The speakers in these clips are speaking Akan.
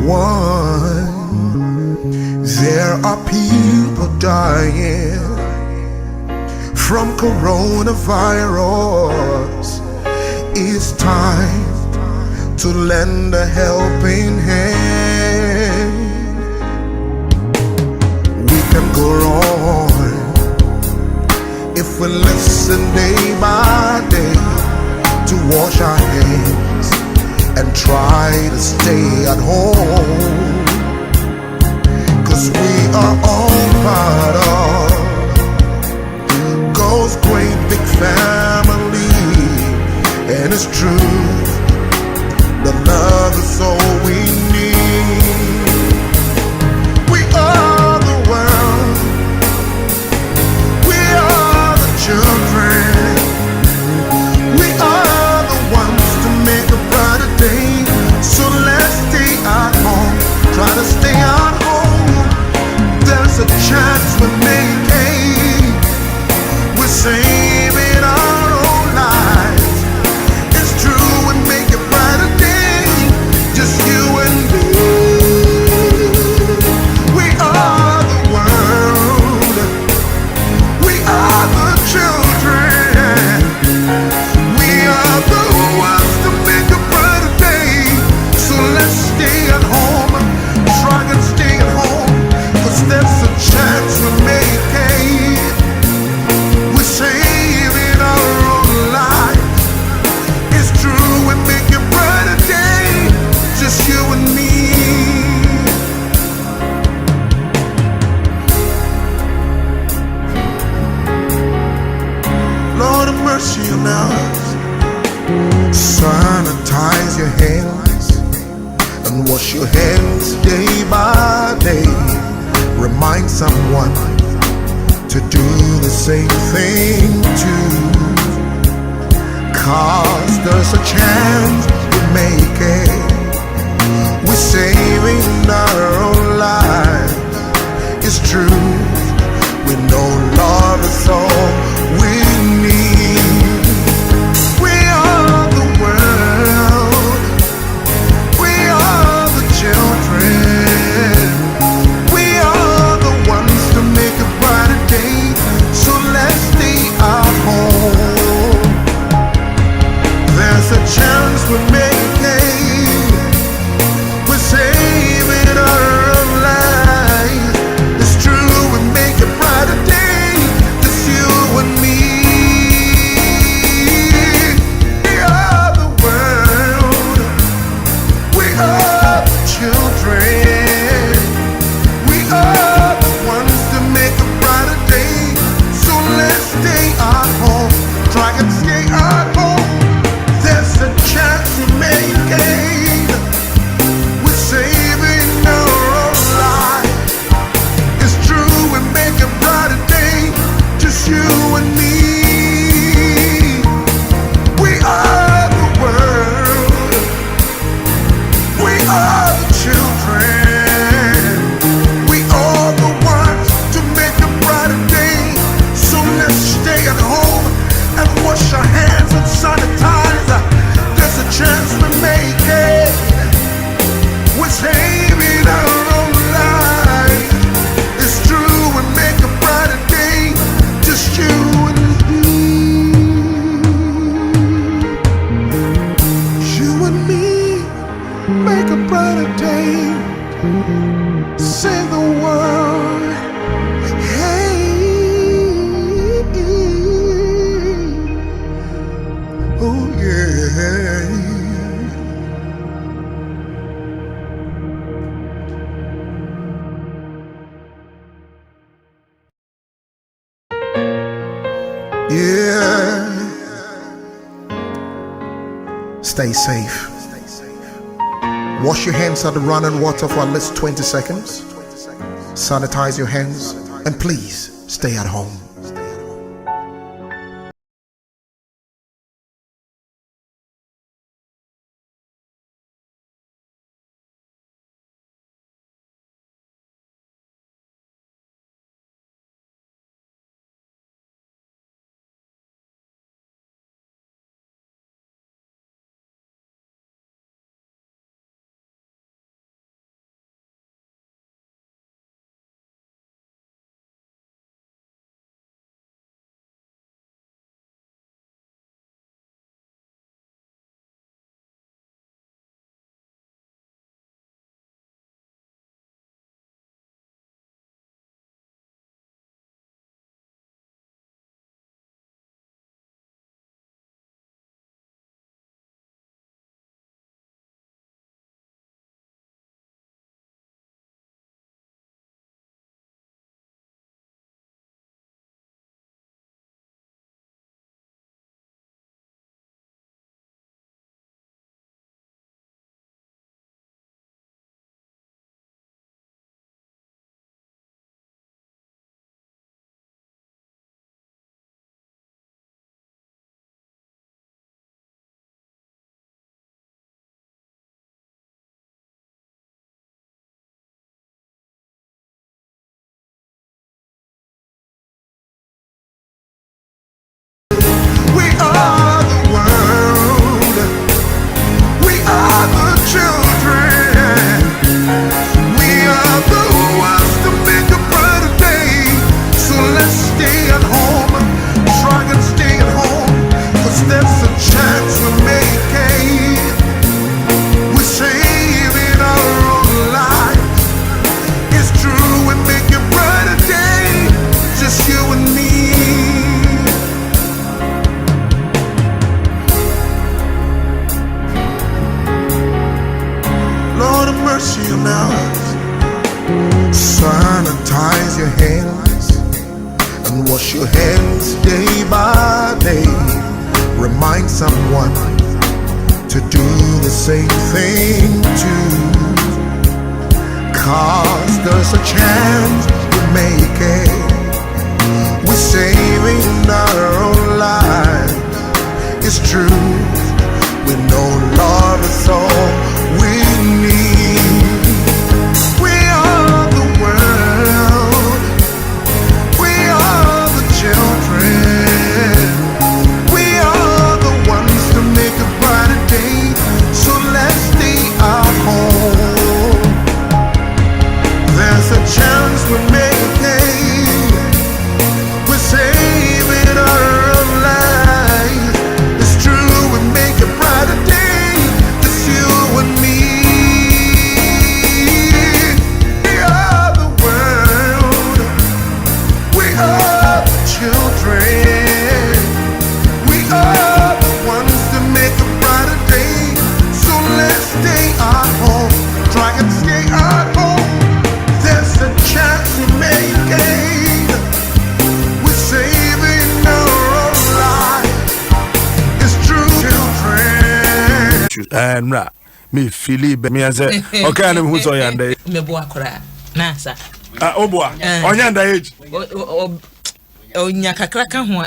One, there are people dying from coronavirus. It's time to lend a helping hand. We can go on if we listen day by day to wash our hands and try to stay at home, 'cause we are all part of God's great big family. And it's true, the love is all we need. We are the world, we are the children, we are the ones to make a brighter day. So let's stay at home, try to stay at home. There's a chance we're making, we're saving our own lives. It's true, we make a brighter day, just you and me. We are the world, we are the children, we are the ones to make a brighter day. So let's stay at home, try and stay at home, 'cause there's a chance we're making, we're saving our own life. It's true, we make a brighter day, just you and me. Lord have mercy on us. Sanitize your hands and wash your hands day by day. Remind someone to do the same thing too, 'cause there's a chance we make it, we're saving our own lives. It's true, we know love is all we need. We are the world, we are the children, we are the ones to make a brighter day. So let's stay at home, there's a chance we're making, we're saving our own lives. It's true, we make a brighter day, just you and me. We are the world, we are the children, we are the ones to make a brighter day. So let's stay at home, try and stay at home. There's a chance we're making, we're saving our own life. It's true, we make a brighter day, just you and me. We are the world, we are the children, we are the ones to make a brighter day. So let's stay at home and wash our hands and sanitize. There's a chance we make it, we're saving our own life. It's true, we make a brighter day, just you and me. You and me make a brighter day, save the world. Hey, oh yeah. Yeah. Stay safe. Wash your hands at the running water for at least 20 seconds. Sanitize your hands, and please stay at home. mercy on us. Sanitize your hands and wash your hands day by day. Remind someone to do the same thing too. 'Cause there's a chance we make it. We're saving our own life. It's true. We know love is all we need. We are the world. We are the children. We are the ones to make a brighter day. So let's stay at home. There's a chance we're making. We're saving our own lives. It's true, we make a brighter day. It's you and me. We are the world. We are the children. We are the ones to make a brighter day. So let's stay at home. Try and stay at home. There's a chance we make it. We're saving our own life. It's true, children. And me Philippe me as okay and who's oyanda me boa kora na sa obua onyanda age onya kakra ka ho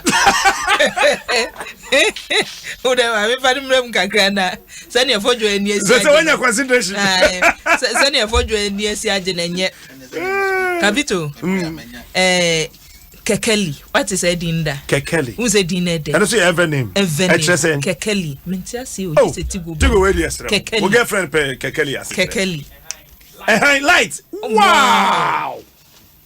o de wa me fadi mrem kakra na sani efodwo ani esi so onya concentration sani efodwo ani esi age na nye kapito Kekeli, what is a dinda? Kekeli. Who's a dinner? I don't see ever name. Kekeli. Mintiasi, oh, Tigo way yesterday. Kekeli. We get friend Kekeli. Kekeli. A highlight. Wow.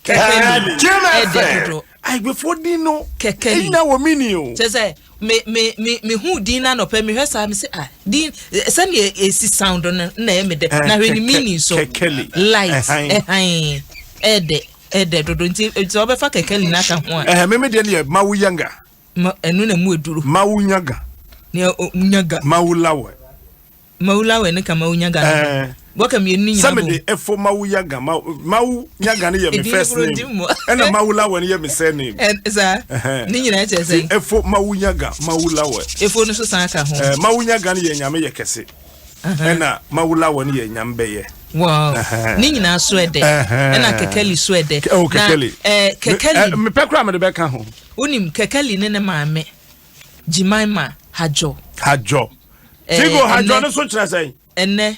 Kekeli. I before Dino. Kekeli. Now a mini. Say me who Dina no pay me hesa me say Din send ye sound on na me de na hwe mini so Kekeli. Light. Ede dodo nti obefa Kekeli na ka ho me de ne mawu yanga enu na mu eduru mawu nyaga ne nyaga mawulawe ne ka mawu nyaga boka me enu nyina some de efo mawu yaga mawu nyaga ne ye me first name ena mawulawe ne ye me second name sa ni nyina che say efo mawu nyaga mawulawe efo no so san ka ho mawu nyaga ne ye nyame ye kese ena mawulawe ne ye nyambe ye. Wow. Ni nyina so ede. Na Kekeli so ede. Oh, Kekeli. Kekeli. Me pekra me de beka ho. Unim Kekeli ne maame. Jimaima Hajo. Tigo Hajo no so kira say. Enne.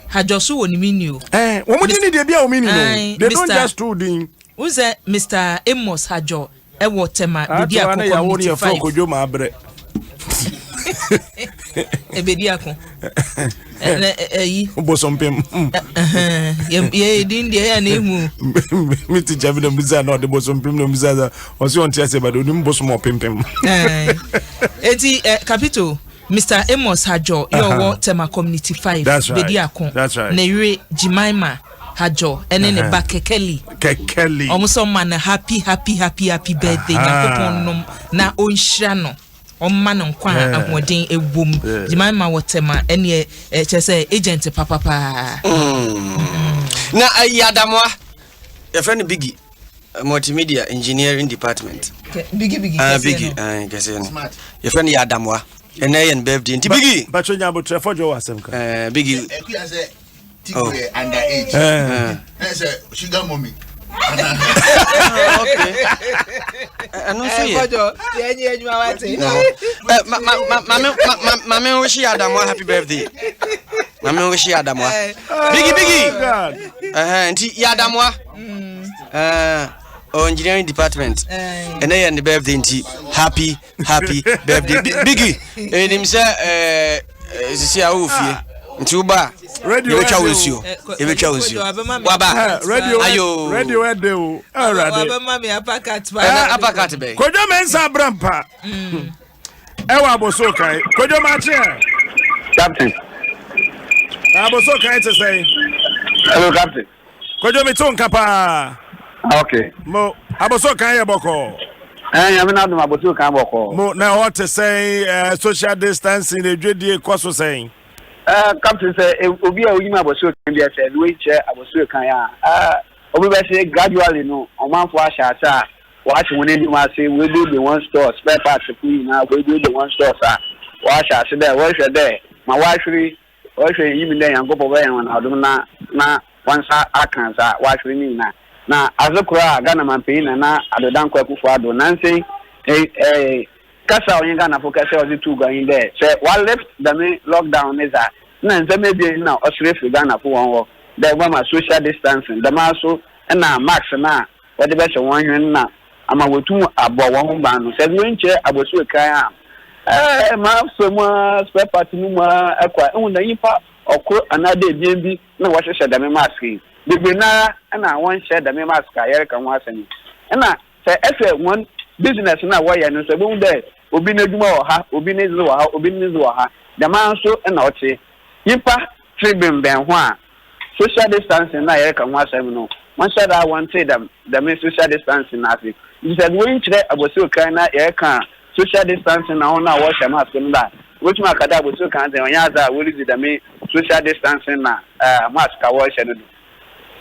Hajo so woni mini o. Wo mo ni de bia o mini no. They don't just do din. Who's Mr. Amos Hajo? E wo tema bidi akoko. Ebedi akon yi bosompem ye din de ya na emu mi ti jabi no biza no de bosompem no biza o si on ti ase ba do ni bosom pempem eti capital Mr. Amos Hajo your tema community 5 bedi akon na yire Jimaima Hajo ene ne ba Kekeli omuso man happy birthday yakopon na onhira no Omma no kwa ahoden ewom Jimaima wotema ene chese agent papa na Adamwa your friend Biggie multimedia engineering department Biggie kese your friend Adamwa ene yen birthday nti Biggie bacho nyabo trefo wasem ka Biggie Tigwe under age say sugar mommy okay. Anu so ye. Mama wish you Adamwa happy birthday. Mama wish you Adamwa. Biggie. Nti Adamwa. Engineering department. And then the birthday nti happy birthday. Biggie. Enim say sisi a wo fie. Nti uba radio waba radio edeo waba me apakat be kojo mensa brampa ewa aboso kai kojo ma che captain aboso kai to say hello captain kojo me ton kapa okay mo aboso kai e boko ya me na do aboso kai boko mo na what to say social distancing the dwedie koso say Captain say obi a oyima aboso kan bi say we che aboso kan ya obi be say gradually no omanfo ahasa wa che woni ni ma say we do the one store spare parts for you now we do the one store sa wa ahasa there we hwe there ma wa hwiri o hwe yimi den yankopo be yan na odum na wansa akansa wa hwiri ni na azokura Ghana manpin na adodan kwakufu ado nansi kasa onye Ghana for kasa ozi tu going there say one left the lockdown is a na nzeme bi na osrefu Ghana for one there wa ma social distancing the ma so na max na we de be se won hwen na ama wotu abo won ba no say we nche abosu kan ma so mo spare part nu ma akwa ehun na yipa okro anade bi na wo hwehwe da me mask bigbe na na won share da me mask ayer kan wa sani na say efe one business na wo ya no so be there obi na djuma wo ha obi na izu wo ha obi na izu wo ha da man so na oche yipa tribune ben ho a social distancing na ayer kan wa sani no man said I wanted them the social distancing na fi you said we nchire abosi kan na ayer kan social distancing na ona wo share mask nda which ma kada abosi kan ze onya za we read the social distancing na mask ka wo share no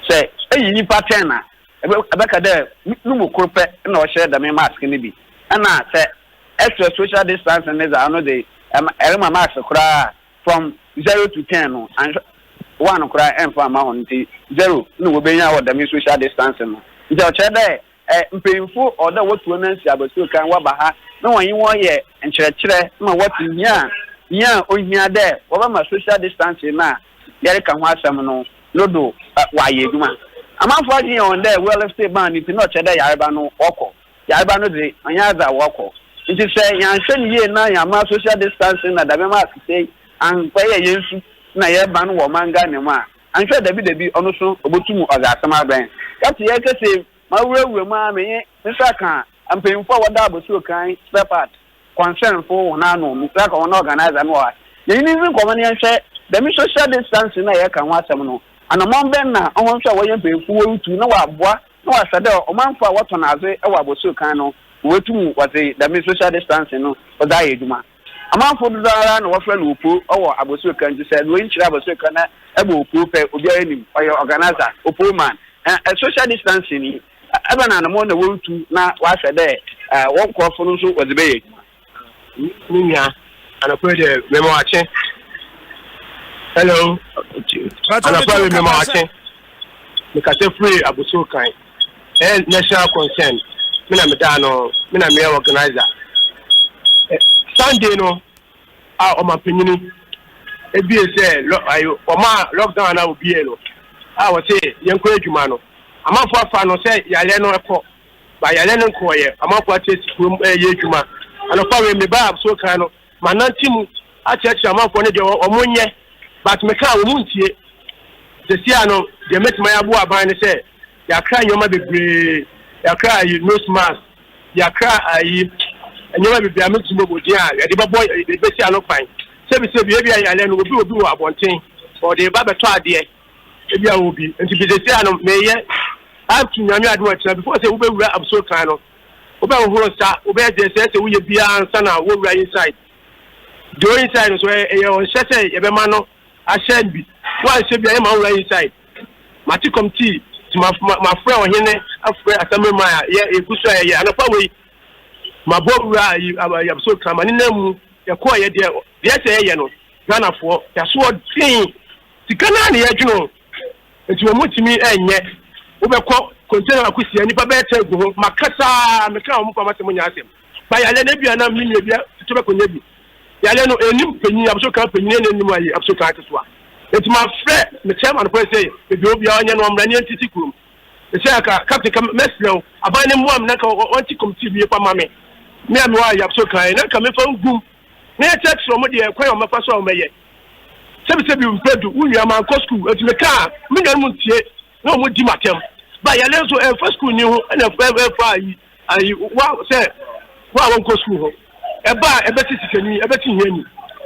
say eyi pattern na abeka there numu krope na o share the mask ni bi na say extra social distancing is I know the elma mask kura from 0 to 10 no and one kura emfa ma honti 0 no we benya wo the social distancing no nja o share there mpemfu oda wotu na nsi abasu kan wa ba ha na won yin won ye nkyerɛkyerɛ na wotu nya ohia there wo ba ma social distancing na yare kan ho asɛm no lodo wa ye duma amanfo agye on there well stay ban it no chede yareba no okọ yareba no de anya za wokọ nti sɛ yan hwɛ ni ye na ya ma social distancing na da be ma say an paye yensu na ye ban wo manga ne ma an hwɛ dabi ono so obotumu oga asama ben kati ye kese ma wurawura ma me nsa kan ampemfo wada abosu kan spare part concern for na no mi tra ka wona organizer no wa ye ni nzi ko ma ne hwɛ da mi social distancing na ye kan wa asɛm no ana mon ben na onwon so wo yempefu wo tu na wa boa na wa sade o manfo a woto na aze e wa abosu kan no wetum wate da social distancing no o da yeduma amanfo do dara na wo fra no opo o abosu kan ji said we nchira abosu kan na e bo opo pe obi anim o organizer opo man social distancing ni aba na mo na wo tu na wa sade wo nkofo no so wo de be ninya ana ko de memo ache hello ana ko memo ache because free abosu kan national concern mina medano mina me organizer Sunday no o ma penyini e bi se o ma lockdown na obi e no wo se yenko adwuma no amafo afa no se yale no ekọ ba yale no nkọ ye amafo atesi kurom ye adwuma ana kwa we me ba so kan no manantimu acheche amafo ne de o monye but me ka wo muntie de sia no de metima ya bo aban ne se ya kra nyoma bebre ya kra yi nose mask ya kra yi nyoma bebre ametumo bodi a ya de babo de besi ano pan sebi e bia ya le no obi wo abonten o de ba beto ade e bia obi nti bi de sia no meye atu nyame ade wa tira before say wo be wura abso kan no wo be ho sa wo be de say wo ye bia ansa na wo wura inside do inside so e on sese e be ma no a share bi wa se bia e ma wura inside mati committee my friend on here afre asame ma ye eguso ye anopa we mabowura ya so kama ni namu ya ko ye de say ye no Ghana for ya so tin tikana na ye dwuno enti wo mutimi enye wo be ko container akusi ani pa be tegu ho makasa me ka wo pa masem nya asem ba ya le na bia na mi nya bia to be ko nya bi ya le no enim panyi abso ka panyi ne enim ayi abso ka tesoa enti ma frɛ me chairman ko say e bi obi a onye no mra ne ntiti kurum e say aka captain ka meslo aban ne muam na ka onti committee bi pa ma me am wa ya so kan na ka me fa ngum ne text from de kwan o mafa so o meye sebi mpedu unua man ko school enti me ka me nyan mu tie na o mo di matem ba ya le so first school ni ho na fa ayi wa say wa won ko school ho e ba e beti sikani e beti hiani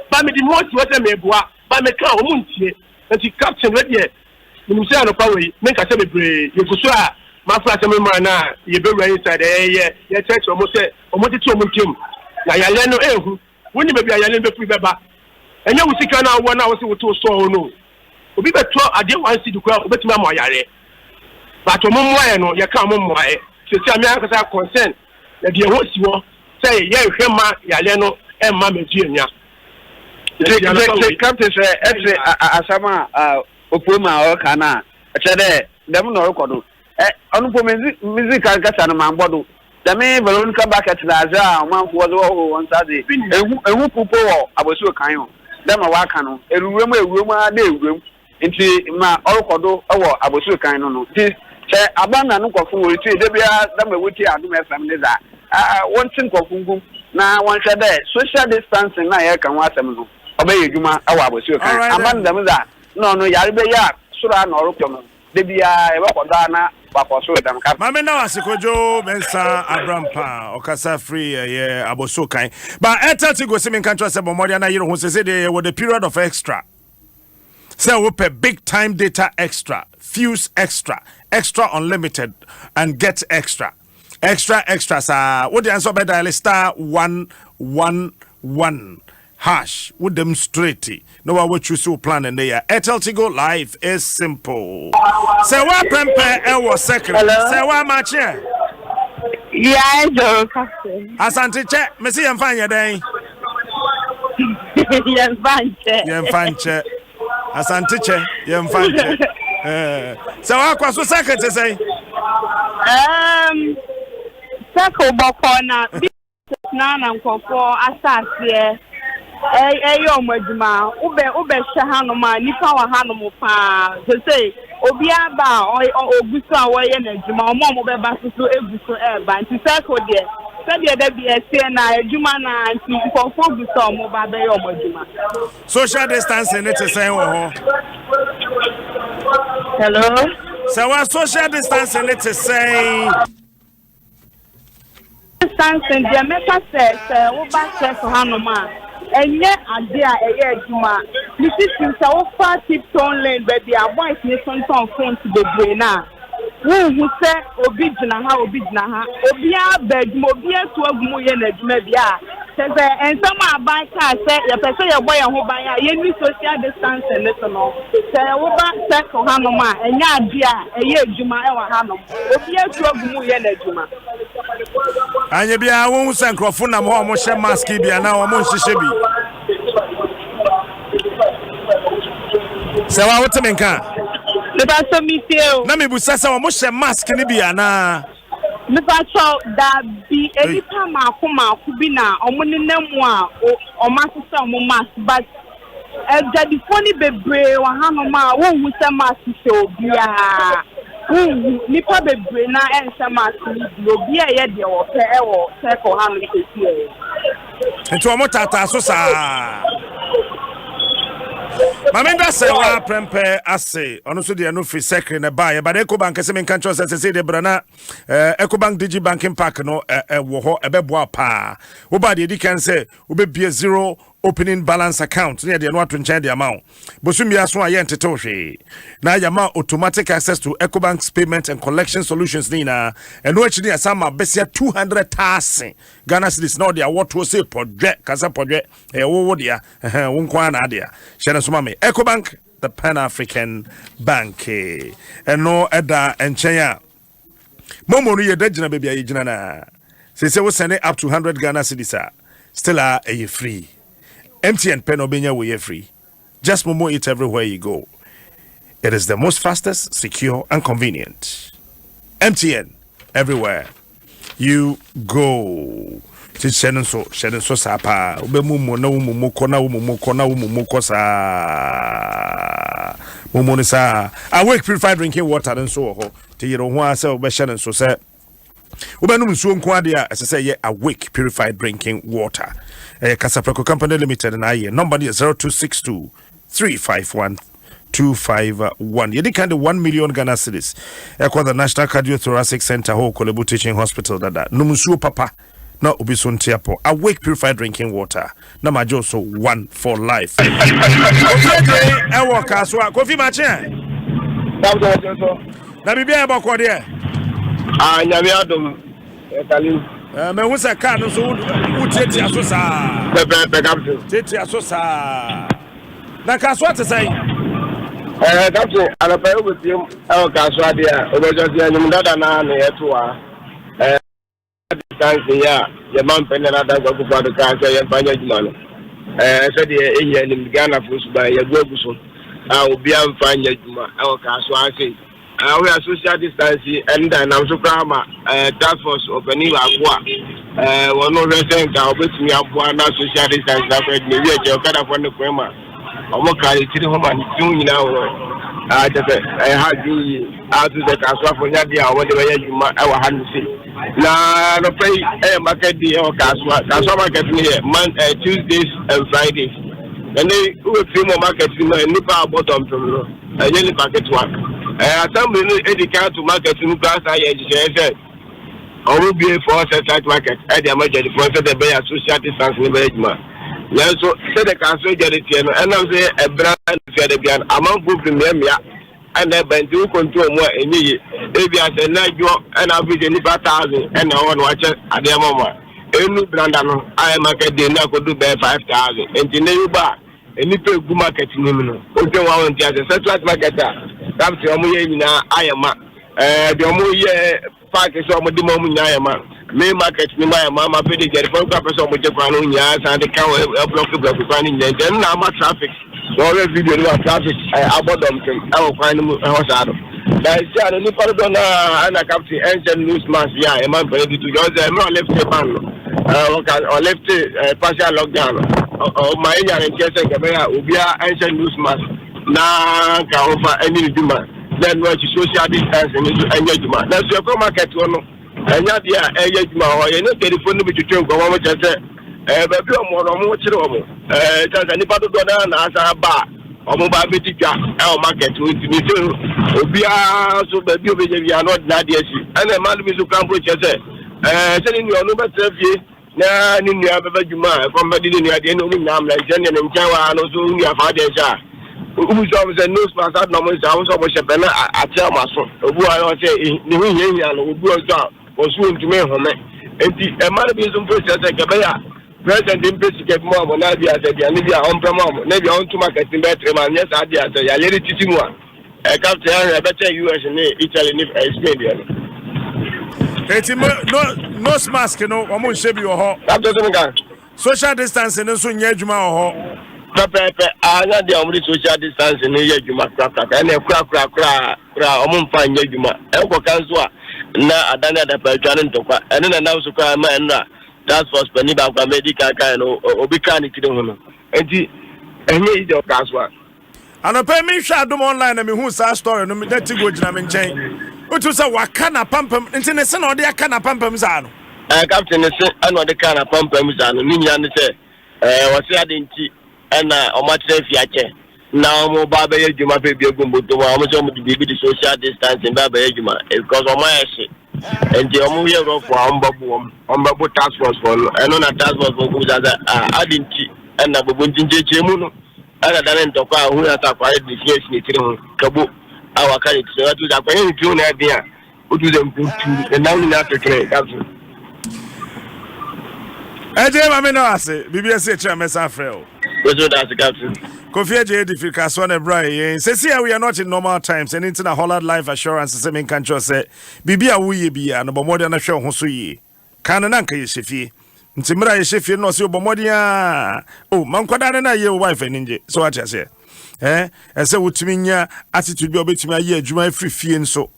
ba me di mo ti wa say me boa ba me ka o mu ntie enti captain we de me say no pa we me ka say bebre ye kuso a ma fra say me ma na ye be right inside ye text o mo say o mo ti tu o mo ntim na ya le no ehu woni be bia ya le be free be ba enye wo sika na wo na wo se wo to so no obi beto ade wan si du kwa obetuma mo yare but mo moye no ye ka mo moye se ti ami akasa concern na de ho si wo say ye hwe ma yale no e ma meji enya the captain say every asama opoma o kana chede dem no rekodo onu po music kasa na mambodo dame Veronica bucket na za manfo wo won sade ehu pupo wo abosu kan yo dem wa kan no ewuram na ewuram nti ma orekodo wo abosu kan no ti che abana no kwofo wo ti de bia dem ewuti Adom FM ne za won tin kwofo ngum na won hwede social distancing na ye kan wasem no obey edwuma awa abosu kan abana dem za no yare be ya sura na orekodo de bia e wakoda na Mame na wasikojo Bensa Abrampa okasa free ye aboso kan but Airtel go see me kan trust say bomodi na yiro ho say dey with the period of extra say we pay big time data extra fuse extra unlimited and get extra sa what the answer be dial *111# with them straight. No what you so plan and there. Airtel to go live is simple. Say what prempe e was second. Say what match here? Yeah, Joe Captain. Asante che, me see fine your day. Fine che. Asante che, fine che. So what was second to say? Circle bokona na nkofo asase eyo maduma ube hanoma nipa wa hanoma pa so say obi aba ogusu awoye na aduma omo beba so egusu eba nti circle de said da bi ese na aduma na nti nkofo ogusu omo ba be yo maduma social distancing it is saying ho. Hello. So what social distancing it is saying distancing the meka say wo ba circle hanoma enye ade a eye aduma ni system say wo fa tipton lane baby a boys ni sonton front the brain na hu say obi gina ha obi a bedum obi atu agumu ye na aduma bia say ensama aban ka say ye pese ye boy ho ban a ye ni social distancing ne no say wo ba circle hanoma enye ade a eye aduma e wa hanom obi atu agumu ye na aduma anya bia won san krofo na mo mo hye mask bia na wo mo nhihye bi se wa wote menka le ba so mi teo na me bu sasa wo mo hye mask ni bia na me ba so da bi edipa maako bi na omo nenam a o ma so omo mask but jadi foni bebre wa hanoma wo hu se mask se obia nipa bebre na ensema asili obi a ye de wo pe e wo circle hanu kesi e nti omo tata so sa Mamenda se wa prempe ase ono so de no free secretary na ba ye ba Ecobank se men kan cho se de brana Ecobank Digi Banking Park no wo ho ebeboa pa wo ba de kan se wo be bia zero opening balance account near the no atwenche the amount bosumi aso aye nteto hwe na yama automatic access to Ecobank's payment and collection solutions nina eno achini asama besia 200,000 Ghana cedis na dia what to say podwe kasa podwe wo dia wo nkwa na dia shena so mame Ecobank the Pan-African Bank eno eda enchenya momo no ye dagina bebia ye gina na se we send up to 100 Ghana cedis still are free. MTN pen obenya we free. Just Momo it everywhere you go. It is the most fastest, secure, and convenient. MTN everywhere you go. Shedding so sapa. Ube mumo na umumo sa. Mumo ni sa. Awake purified drinking water and so ho. Ti yero ho ase ube shedding so se. Ube num so nko ade a say ye awake purified drinking water. Casapreco Company Limited and I number 0262 351 251. You kind of 1 million Ghana cedis. Echo the National Cardiothoracic Center, Ho Kolebu Teaching Hospital. That Numusu Papa, no Ubisun Tiapo. Awake purified drinking water. Namajo so one for life. Kofi Mache. Nabibia Bakwadia. Adom me who say car no so tete aso sa. Be captain. Tete aso sa. na kaswa te say Captain, and a pair with him, our Caswadia, over just the Dada near to her. Distance here, the man Penada go for the car, and Panyaman. Said the Indian in Ghana by a Gobuson. I will be on fine, our Caswasi. We are social distance, and then I'm so proud. Task force of Penila. One of the things I'll bet me up one social distance. I've read me, you're kind of one of them. I'm not carrying to home and doing now. I had you out to the Caswa for Nadia, whatever you might have had to see. Now, the pay market day or Caswa market Tuesdays and Fridays. And they will film a market in a Nipa bottom from a yellow packet work. Somebody educated to market in class. I said, I will be for a satellite market at the emergency for the Bay Social Distance in the Edma. Yes, so said the council get it, and I say a brand said again among group in them, and then do control more in ye. Maybe I said, like you and I'll be the Nipa 1,000 and I want to watch it at the moment. A new brand, I am market dinner could do bear 5,000 and the new bar. And if you go market in the okay, one the satellite market. That's the only I am the only park is on the moment I am main market in my mamma paid get for purpose of Japan and the cow block of finding them. Then now my traffic. So all video about traffic about them. I will find them house out. That's a new pardon and a captain engine news mass. Yeah, a man ready to go there. No left a ban or left partial lockdown. My area and Chester will be ancient news mass. Now, can offer any demand. Then watch social distance and engagement. That's your market one. And not the engagement or you know, telephone to drink or what I said. Baby, more trouble. Just anybody go down as a bar or mobile media our market with me too. We are so baby, we are not Nadia. And a man with a Cambridge said, telling you no better. Nah, in the other Juma, from Medina, the end of the Nam, like Jenny and Jawa, and also your father. Who was a news pass out no more sounds of a Shapena at Yamason, who I say, New England who goes down, was soon to me home. And the man being some process like a bear. President investigate more when I be at the Anivia on Pramom, maybe on to market in better man, yes, I did a lady teaching one. I come to a better US and Italy if Spain. It's no mask, no, almost shape your home. Social distancing and soon Yajuma or I not the only social distance in the Yajuma crack and a crack, almost fine Yajuma. Elko Kanswa, now I done at the Persian Toka, and then announce to cry man. That's for spending about medical kind or be kind to the woman. And he is your Kanswa. And a pay me shall do online and me who's our story, no matter go to them chain. What was a wakana pumpum, and in a son or the akana pumpum zano. I captain, I know the kind of pumpum zano, Ninja say, was adding tea. And much safe yache. Now, more Baba Juma baby, Gumbuto, almost to be the social distance in Baba Juma, because of my shit. And the Omuya for Umbabu task force for and on a task force for good as adding tea and a Buntin Chemuno. Other than Toka, who has acquired the case in Kabu, our carriage. So that was a very good idea. Put them to the now in Africa. I say, BBS Chamesa Kofi J. Difficult one a Brian. Says here we are not in normal times and into a whole life assurance. The same country say, Bibia we be and more than a show Hosuyi. Canananka is Shifi. Timra is Shifi, no so Bomodia. Oh, Mankwadana, your wife and ninja. So what I say, and so what mean ya attitude be obey to my year, Juma free fee and so.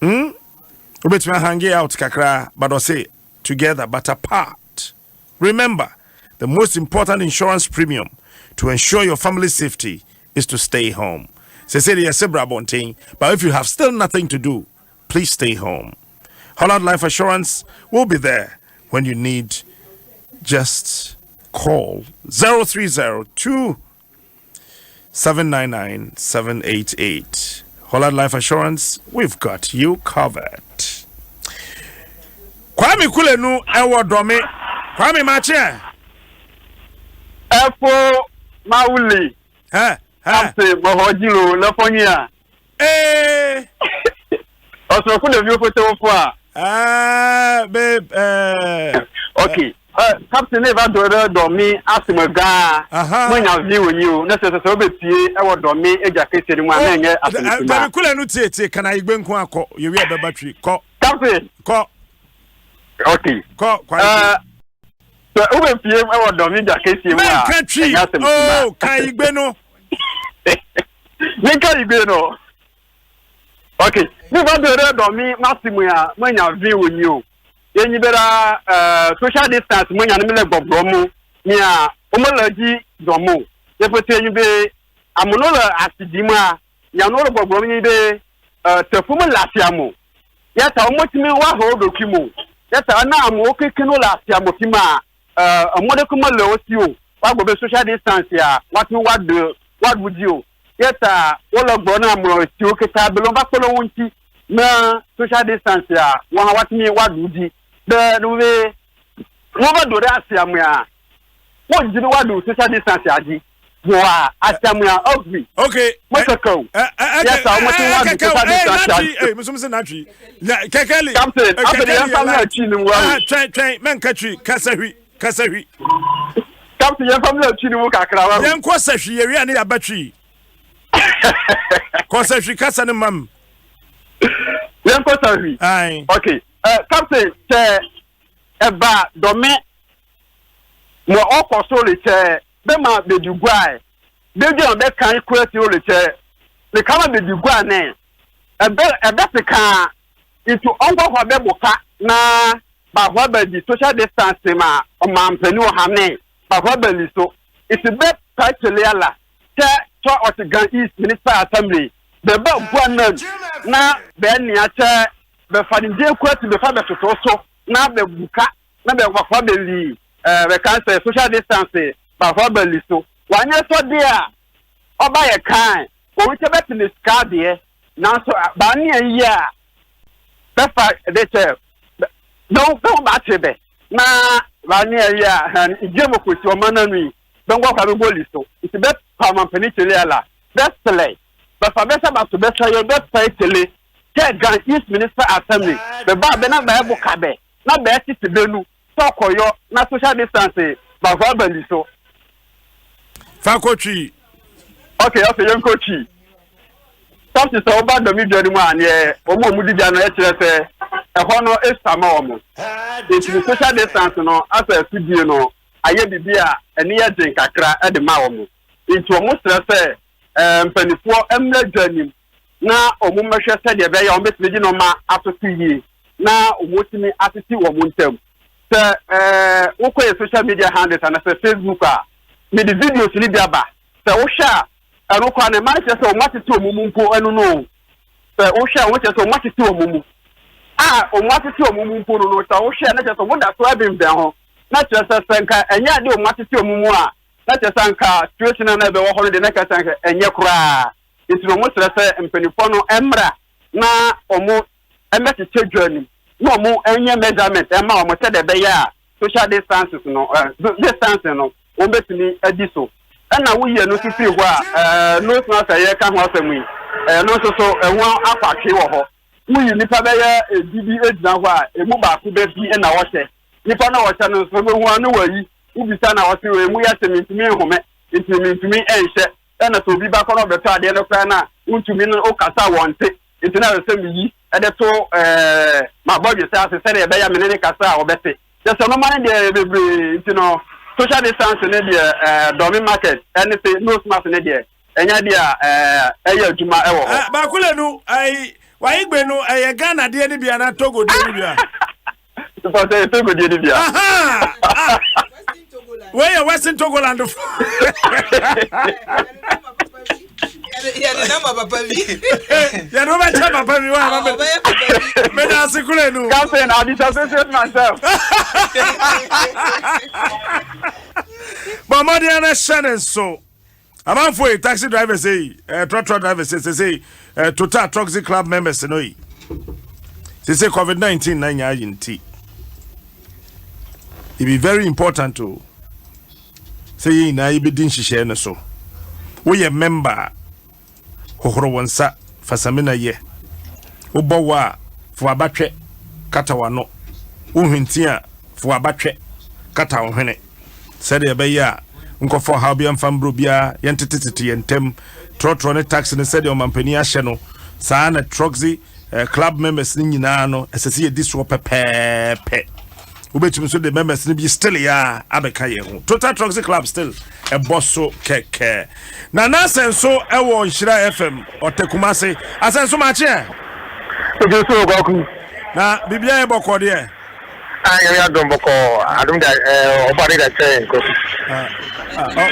Obey to my hanging out, Kakra, but I say together but apart. Remember, the most important insurance premium to ensure your family's safety is to stay home. But if you have still nothing to do, please stay home. Holland Life Assurance will be there when you need. Just call 030-2799-788. Holland Life Assurance, we've got you covered. Kwame Kulenu ewo dome. Kwame Mache. Efo Mauli. After Mahojilo Lafonia. Also, for the view for babe. Okay. Captain never do me ask me ga when I view you necessarily be pie e wo do me eja kese ni mu amenye asem ba kula no tie kana igbe nko akọ ye wi ebe battery ko Captain ko okay ko so ube pie e wo do me eja kese mu a kan igbe no ni kan igbe no okay never do me maximum ya when I view you yenyi bera social distance mo nya nemele gbogbo mu ni a omolaji domo ye pete yenyi be amunola asidima nya no gbogbo mu ni be tefumu lafiamu ya ta omotimi wa ho dokumu ya ta na amu okekeno lafiamu kima omode kuma le osio wa gbe social distance ya watu wadbudio ya ta wolo gbo na amu ti oketa belo ba polo wonti na social distance ya wa watimi wadudi the way over do that samia what did you do social distance aji wa asamia ogbi okay motoko yes I want to social distance eh musumse natwi kekeli captain after the family chi ni wa train men katwi kasahwi captain your family chi ni mu kakra wa yen ko sahwi ye wi ani abatwi ko sahwi kasa ne mam yen ko sahwi okay captain eba dome mo okoso le che be ma be dugwai be je on be kan kwati o le che le kama be dugwai ne ebe se kan itu onko ho be boka na ba ho ba di social distance ma o ma mpani o hamne ba ho ba li so iti be title yala che to otigan east minister assembly be ba bua na be nia che be fadinje kwati be fa be toto so na be buka na be kwa be li be cancel social distance ba kwa be li so wanye so dia oba ye kan o wi be tin ska de na so ba ni yi a be fa de che no ba chebe na ba ni yi a ije mo ko si o mananu be ngwa kwa be go li so it be pa man pani tele ala that's play ba fa be sa ba so be sa yo be pa tele Gan East Minister Assembly, the Baba na Bible Cabe, not Betty Benu, Tokoyo, not social distance, but verbally so. Fakochi. Okay, young coachy. Something so bad the media one, yeah, or more Mudian, a honor is some it's the social distance, no, as a studio, no, I hear the beer and near drink a crack at the Maomo. It's almost say, penny for journey. Na omumma hwe se de be ya ombetiji no ma atoto yi na omotimi atiti wo montem se wokoye social media handles and se Facebook a me the videos ni bia ba se wo hwa eno kwa ne man se omotiti omumu mpo enu no se wo hwa wo se omotiti omumu omotiti omumu mpo no ta wo hwa na se wo da so abim ben ho na se senka enya de omotiti omumu a na se senka situation na be wo ho de na ka senka enye kura it's no more mpenifono emra na omo emeti chedwani no omo enye measurement ema omo se de be ya social distance no ombetini adiso na wo ye no fifi ho a no so say ye ka ho asemu no so enwo akwatwe wo ho wo yi nipa be ya bibi edina ho a emu ba ku be bi na wo se nipa na wo se no so be ho no wayi ubisa na wo se emu ya se mintimi home intimi enhye na so bi ba kono beto ade no kwa na untumi no okasa wonte itina se mi yi ede to ma bodwe se ase se be ya menene kasa obete just no man de bebre intino social distance ne de domi market anything no smart ne de enya de eya adwuma e wo ho ba kulenu ai wa igbe nu eye Ghana de ne bia na Togo de ne bia so say Togo de ne bia where Western Togoland yeah, the number papa vi. Yeah, no matter papa vi wa me na sikule nu. Captain, I disassociate myself. But Madiana Shannon so. I'm for a taxi driver say, truck driver say, Total Taxi Club members no yi. They say COVID-19 na nya yinti. It be very important to say na ibe din hihye ne so. We a member hohoro wonsa fasamina ye. Obowa fo abatwe katawa no. Uhuntia fo abatwe kata wo hwene said e be ya nkofo ha bia mfambro bia yentetete yentem trotro ne taxi ne said o mampani ahye no saa na trucksy club members ni nyina no esese ye disro pepepe ubetum so the members ni bi still ya abeka ye ho total trucksy club still e bosso keke na senso e wo Nhyira FM otekumase asenso ma che e so goku na bibia e bokọ de I Adom boko Adom da obari da che kofi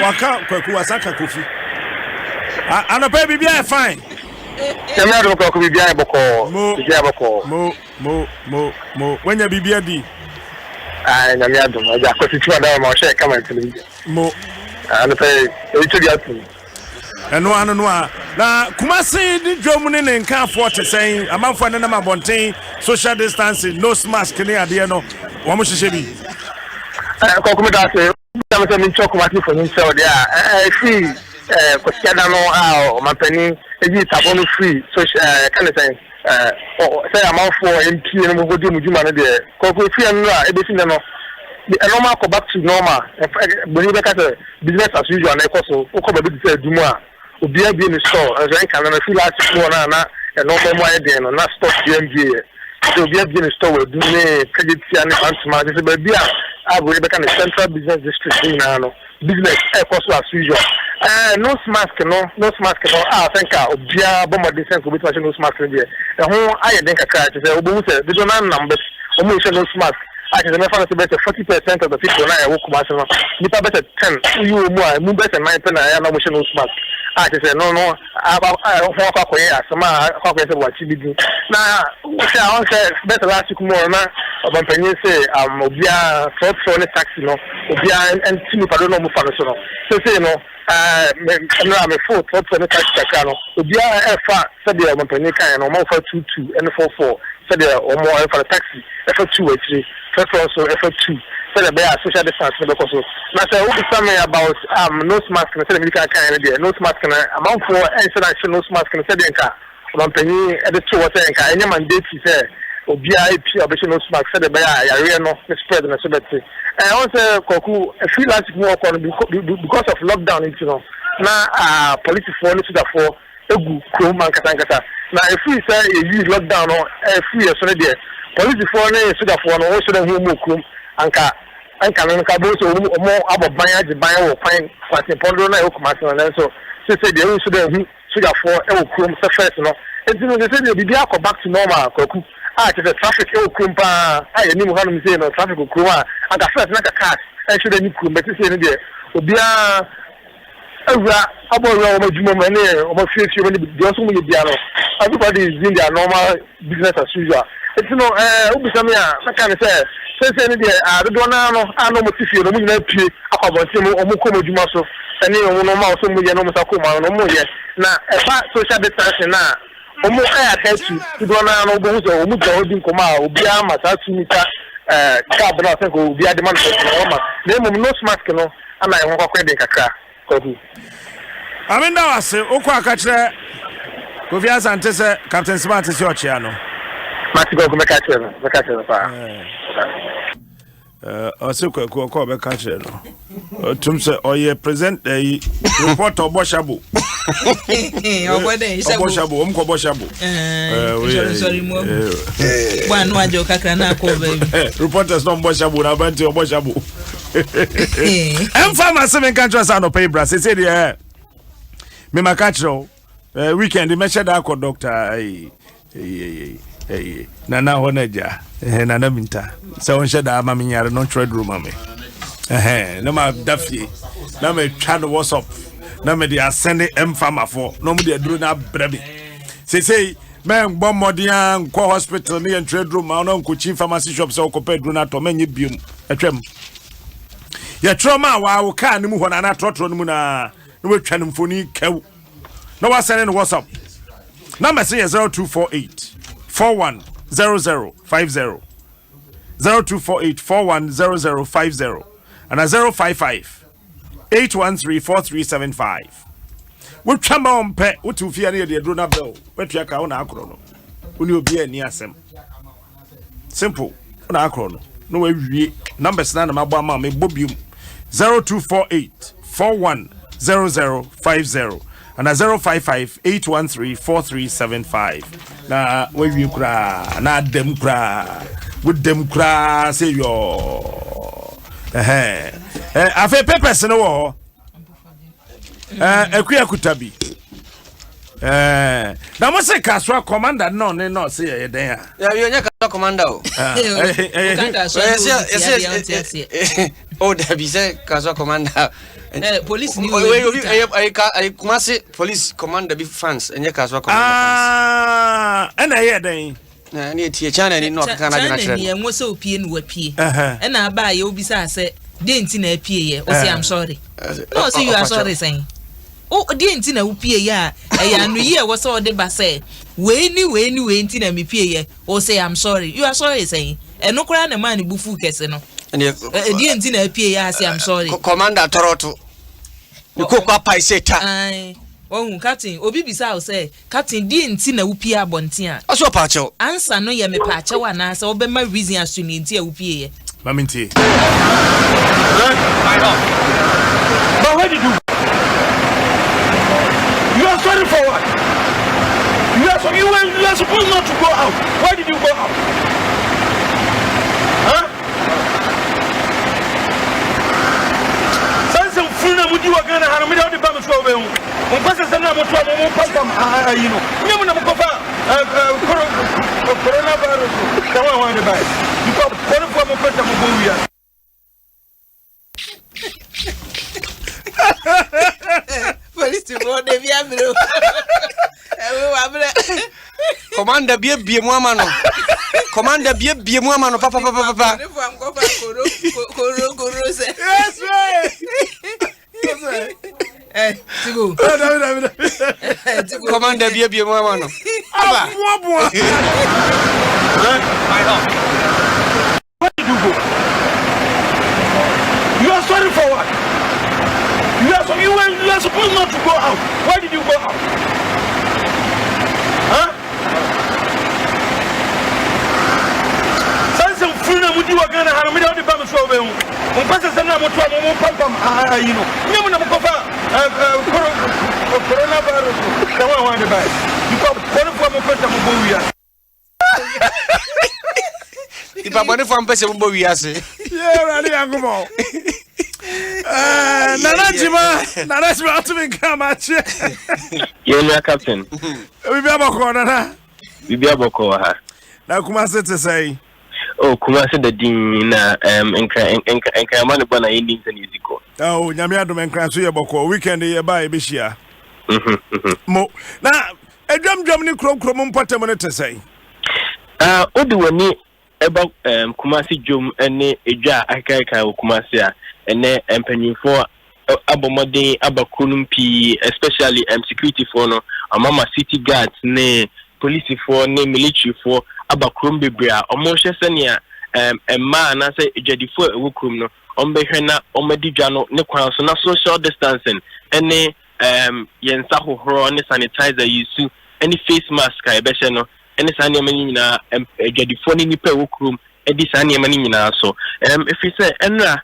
waka kwaku asaka kofi anope bibia e fine Nyame Adom ko bibia e boko bibia boko mo wanya bibia di Nyame Adom aja ko tiwa da ma share comment ni mo anope e chudi atu eno anu no a na Kumasi di dwom ne nka afo te sen amanfo ne na mabonten social distancing no mask ne ade no wo mo hyehyɛ bi ko kuma da se da me ncho Kumasi fo ni se o de a free ko tiada no a mapani eji tabo no free social kan say say amanfo MP ne mo godi mu juma no de ko free no a e be fi no the normal go back to normal believe that business as usual na ekoso o ko be be say dumu a obi abi ni store as I can na feel last one na normal mo dey no na stock DMG so obi abi ni store we do me credit and transfer say be bia abo be kan central business district na no business ekoso as usual no mask no I think obi abomo dey sense obi to no mask dey e ho aye den kakra say obo say they don't numbers o mo say no mask I can remember that 40% of the people now work Kumasi no. Nipa better 10. You more, mu better 9 pen na no motion no smart. I say no. I kwa kwa ya sama kwa kwa say what bidi. Na say I want say better last week more na obanpanyin say obia for ne taxi no. Obia and timi pado no mu fa no so no. So say no me for ne taxi kakra no. Obia e fa say the obanpanyin kan no mo fa 22 and 44. Say the o mo e fa taxi e fa 2 actually. First also effort 2 so the bear social distance because so now say we something about no mask na say medical kind there no mask na amount for international no mask na say den ka company e dey to what enka any mandate say obia IP obesho no mask say the bear yare no spread na so that I want say koku feel like more because of lockdown you know na police for no for egu kro man kata na if we say you lockdown no free so there police for na sugar for no so dem hu krum anka no ka bo so mo aboban age ban wo kwan kwate pondo na Kumasi na so say dey so dem hu sugar for e wo krum so first no enti no say dey bibia go back to normal koku the traffic e wo krum pa ni mo hanu say no traffic ko krum anka first na ka car e should any krum but say no dey obia awura aboro o majumo mane o ma fie fie mane dey so mo bia no everybody is in their normal business as usual. It's no Ubisamia, I can say any day, I don't know, I know what you know, pay about him or Mukomo Jumaso, and you know, so many Nomasakuma, no more yet. Now, a social distancing now, or more I had to do no bones or Muka Odin Koma, or Biama, Satsumita, carbon, I think, will be a demand for Roma. Name no smart canoe, and I won't credit a car. I mean, now I say, Okwa Catcher, Govias and Tessa, Captain Smart is your channel. Matiko go make a pa. Osiko ko be catch no. Tum say oye present report Oboshabu. Oboshabu, ko Oboshabu. Sorry mo. One wajo kakra na ko be. Reporters no Oboshabu na banti Oboshabu. Em farmer seven countries are no pay bra. Say there. Me makachro weekend me sheda ko doctor Nana Honeja, Nana Minta. So on shed I'm a non trade room, mammy. No ma Duffy, no me channel WhatsApp, no me they are sending M farmer for, no me they are doing up brebi. Say, man, bomb modian, co hospital, near trade room, my uncle chief pharmacy shop, so compared to not many beam a trim. Your trauma, while can move on an atrotron muna, no channel for me, cow. No one sending WhatsApp. Number say 0248 410050 0248 410050 and a 055 813 4375. We chamba on pet, what to fear near the Drona Bell, what you are on Acrono. When you be a near sem. Simple on Acrono. no we numbers na ma bɔ ma me bobium 0248 410050 and 055-813-4375 na we kura na dem kura with dem kura say yo afa papers no wo akuya kutabi na mo say kaswa commander no say ye den ya yo nya kaswa commander o oh there be say kaswa commander police ni I kumasi police commander be fans enye kaswa commander fans na ye den na ni tie chana ni no kana na chere ni enwo se opie ni wapie na aba ye obi sa se de nti na apie ye o say I'm sorry no say you are sorry saying o de nti na opie ye a ya no ye wo so de ba say we nti na me pie ye o say I'm sorry you are sorry saying eno kura na man bufu kese no de nti na apie ye a say I'm sorry commander toroto ko kwa pai seta ai ohun captain obi bisa o say captain de nti na opie abonten a aso pa chew answer no ye me pa chew na say obema reason asu ni nti a opie ye maminti but what did you are sorry for what? You are supposed not to go out. Why did you go out? Huh? Some freedom would you again and without the Bamas for them. When Pastor Sana was from you know, never know coronavirus. Come on, the bike. You got one from a person who police to go de via bro commander bie mu amano commander bie mu amano papa koro se yes right tigo commander bie mu amano aba what did you go? You are sorry for what? You are supposed not to go out. Why did you go out? Huh? Some freedom would you again and without the Bamas for them. When Pastor Sana was from you know, never know coronavirus. Come on, the bike. You got one from a person who if I want from person who we are say yeah ready angumo Nana Jima to me come at you. You're captain. We be able to ha. Now Kumasi to say. Oh, Kumasi the Dean and man upon a Indian musical. Oh, Yamiado and Cransuya Boko weekend here by Bishia. Mo now a drum Germany chrome patamon to say. Odu about Kumasi Jum and Eja Akaika Kumasia. And then penny for Abomode Abakunum P, especially security for no Mama city guards, ne police for ne military for Abakrumbi Bria, or Moshe Senia, a man I say Jadi for a wukum no, Ombehena, Omedijano, ne so na social distancing, and ne Yensaho Horo, ne sanitizer use, any face mask, I bet no, any Sanya Manina, Jadi for Nipe wukum, Eddie Sanya Manina so. If you say, Enra.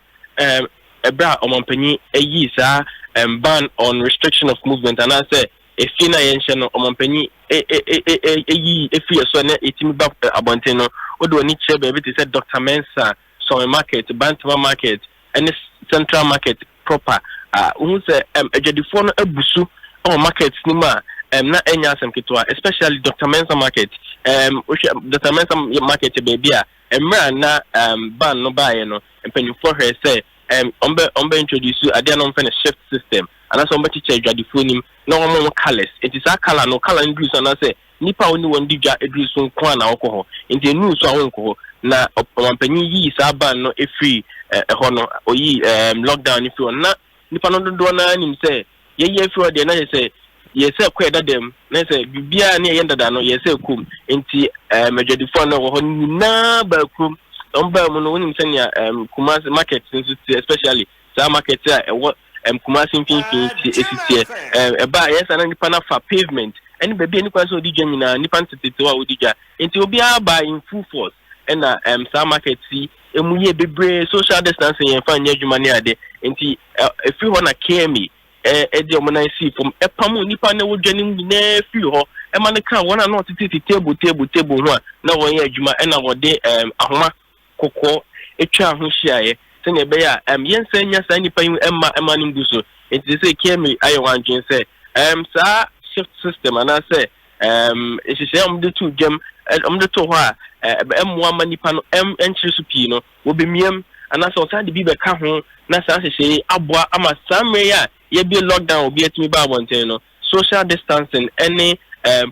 Ebra omanpanyi eyi sa ban on restriction of movement and I say if you na yenhye no omanpanyi eyi efi so na etimi ba abonten no odo ni che be be say Dr. Mensa so market Bantama market and central market proper who say ejadifo no abusu on market ni ma na enya asem kitwa especially Dr. Mensa market Dr. Mensa market baby a emra na ban no ba ye no empanyi for her say ombe introduce ade no mfa na shift system and so ombe teacher adwadifo nim na omo colors it is a color no color ndru so na say nipa oni wondi dwa edru so nko na okọ nti enu so awonko ho na ompanyi yi sa ban no efri ho no oyi lockdown if you na nipa no do na nim say ye efri de na say ye say kwa dadem na say bibia na ye ndada no ye say kum nti adwadifo no ho na ba kum omba mo no wonim senya Kumasi market especially sa market Kumasi finfin esitie eba yes ana nipa na fa pavement any baby any kwa so di nyina nipa ntete wa odija enti obi aba in full force ena sa market si emu ye bebre social distancing yen fa nya adwuma ne ade enti efi ho na kemi edi omona si from epamu nipa na wodwanim nyina fi ho ema ne kan wona na otiti table ho a na won ye adwuma ena wode ahoma kokko etwa ho hyiaye sene be ya yensa nya sa nipa yin ema nim du so enti say kemi ayo wanjin say sa shift system ana say ehihye omde tu gem omde to ho a emwa manipa no enchiri so pii no wo bemiem ana so sa de bi be ka ho na sa hyehyɛ aboa ama samre ya ye bi lockdown obi atimi ba abonten no social distancing any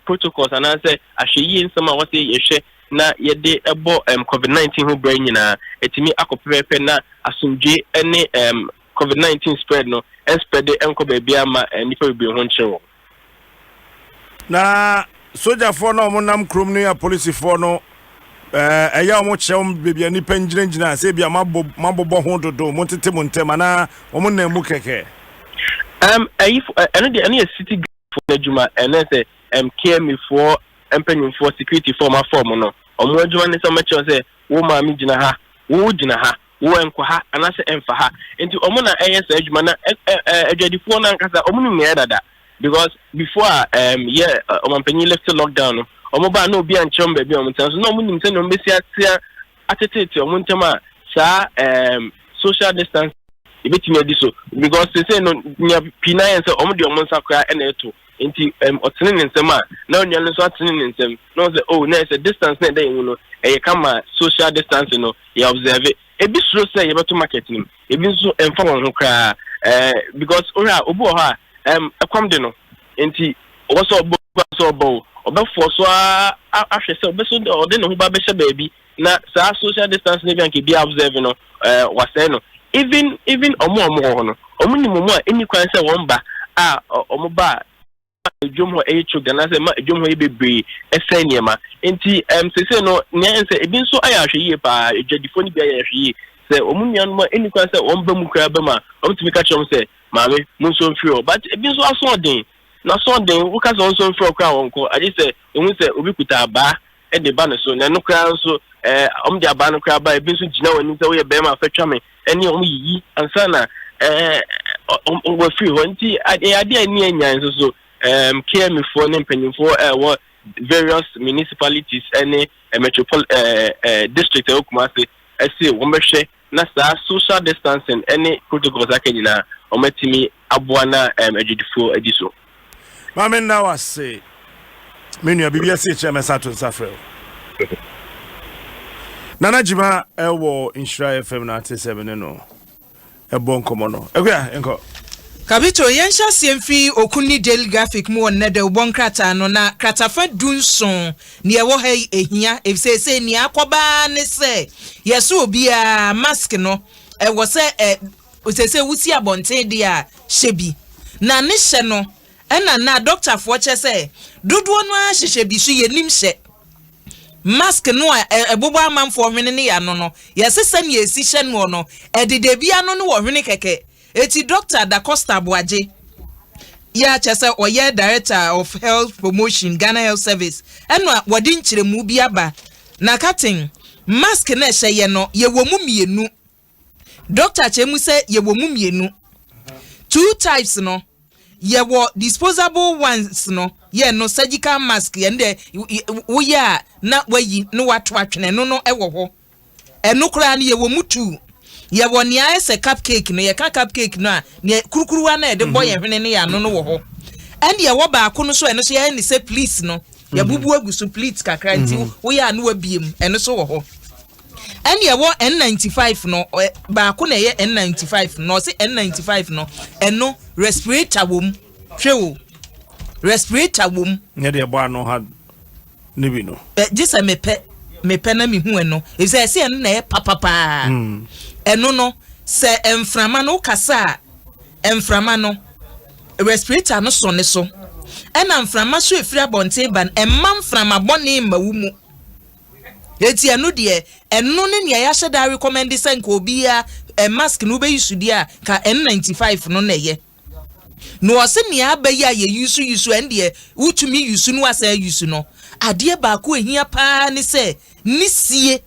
protocols ana say ahyeyi nsɛm a wɔse yɛhwɛ na yɛde ɛbɔ covid-19 ho bra nyina etimi akɔpepepe na asomdwe any covid-19 spread no spread enko ba bia ma nipa bi ho nkyerɛ na soja for no mo nam krom no ya police for no eya mo kyerɛ bebia nipa ngyina sɛ bia mabobɔ ho dodo mo tete mo ntem na mo na mu kɛkɛ any city for adwuma and say KM for empanyin for security for ma form no omo adwuma ne sɛ ma kyerɛ sɛ wo ma mi gyina ha wo gyina ha wo enko ha ana sɛ emfa ha enti omo na ɛyɛ sɛ adwuma na adwadifo na nkasa omo no me dada because before omampanyin left lockdown no omo ba na obi ankyerɛ mba bi omo ntan so na omo nim sɛ no mbesi atia atetete omo ntama sa social distance ebetimi adi so because say no nya pina yen sɛ omo de omo nsa kra na eto enti otene ne nsɛm a na onua no so atene ne nsɛm no say oh na say distance na dey no kama social distance no ya observe ebi suro sɛ yebeto market nim ebi nso emfa won ho kra because ora obi ho a ekwam de no enti obo obefo so ahwɛ sɛ obeso ode ne ho ba behye baabi na sa social distance ne bianke bi observe no wasɛ no even omo ho no omo ni momo a eni kwan sɛ won ba omo ba adwom ho echo gana sɛ ma adwom ho bebre ɛsɛ niema enti sese no nya sɛ ebi nso ayɛ ahwɛ yie pa adwadifo ni bi ayɛ ahwɛ yie sɛ omo nuan mo eni kwan sɛ won ba mu kra ba ma omo timi ka kyerɛ sɛ maame mo nso mfiri but ebi nso aso den na so den wo ka sɛ nso mfiri kra won ko ade sɛ ehun sɛ obi kuta aba e de ba ne so na no kra nso omo de aba no kra ba ebi nso gyina wani sɛ wo yɛ bɛma afetwa me ɛne omo yiyi ansa na omo free ho nti ade ani anya nso so KM for ne mpanyimfo what various municipalities any metropolitan district Kumasi say wo mehwe na sa social distancing any protocols akanyina o matimi aboa na adwudifo adi so mame na wase menu bibia se chema sato safrel nana jima ewo Inshira FM 97 no ebo nkomo no ekwa enko Kabito yensha siemfi okuni daily graphic mu wonne de ubon krata no na kratafa dunson ne ewo ha ehia efisese ni akoba ne se yeso obi a mask no ewo se osese wusi abonten de a hyebi na ne hye no na doctor fo che se dodo no a hyehye bi so yenim hye mask no a ebobo amanfo hwene ne ya no yesese ne esi hye no edede bia no wo hwene keke eti Dr. Da Costa Boaje ya chese oye director of health promotion Ghana Health Service enwa wodi nkyeremu bi aba na cutting mask na hye no ye wo mu mienu doctor chemu se ye wo mu mienu two types no ye wo disposable ones no ye no surgical mask ye nde wo ya na wayi no wato atwene no ewo ho eno kra na ye wo mu two ye woni ayese cupcake no ye ka cupcake no a ne kurukuruwa na de boy hwene ne ya no wo ho and ye wo ba ko no so eno so ye ni say please no ye bubu agusu please kakra nti wo ya no wabiem eno so wo ho and ye wo N95 no ba ko na ye N95 no se N95 no eno respirator wom hwewo respirator wom ne de bo ano ha ne bi no jisa mepe na mi hu eno e se eno na ye papapa eno no se emframa no kasa emframa no respirator no so ne so ena mframa so efiri abonte ban emma mframa bone mawumu eti eno de eno ne ne ya hyeda recommend se nka obi a mask no be use dia ka N95 no na ye no ose ne abayi a ye use ende utumi use no asa use no ade ba ko ehia pa ne se nisie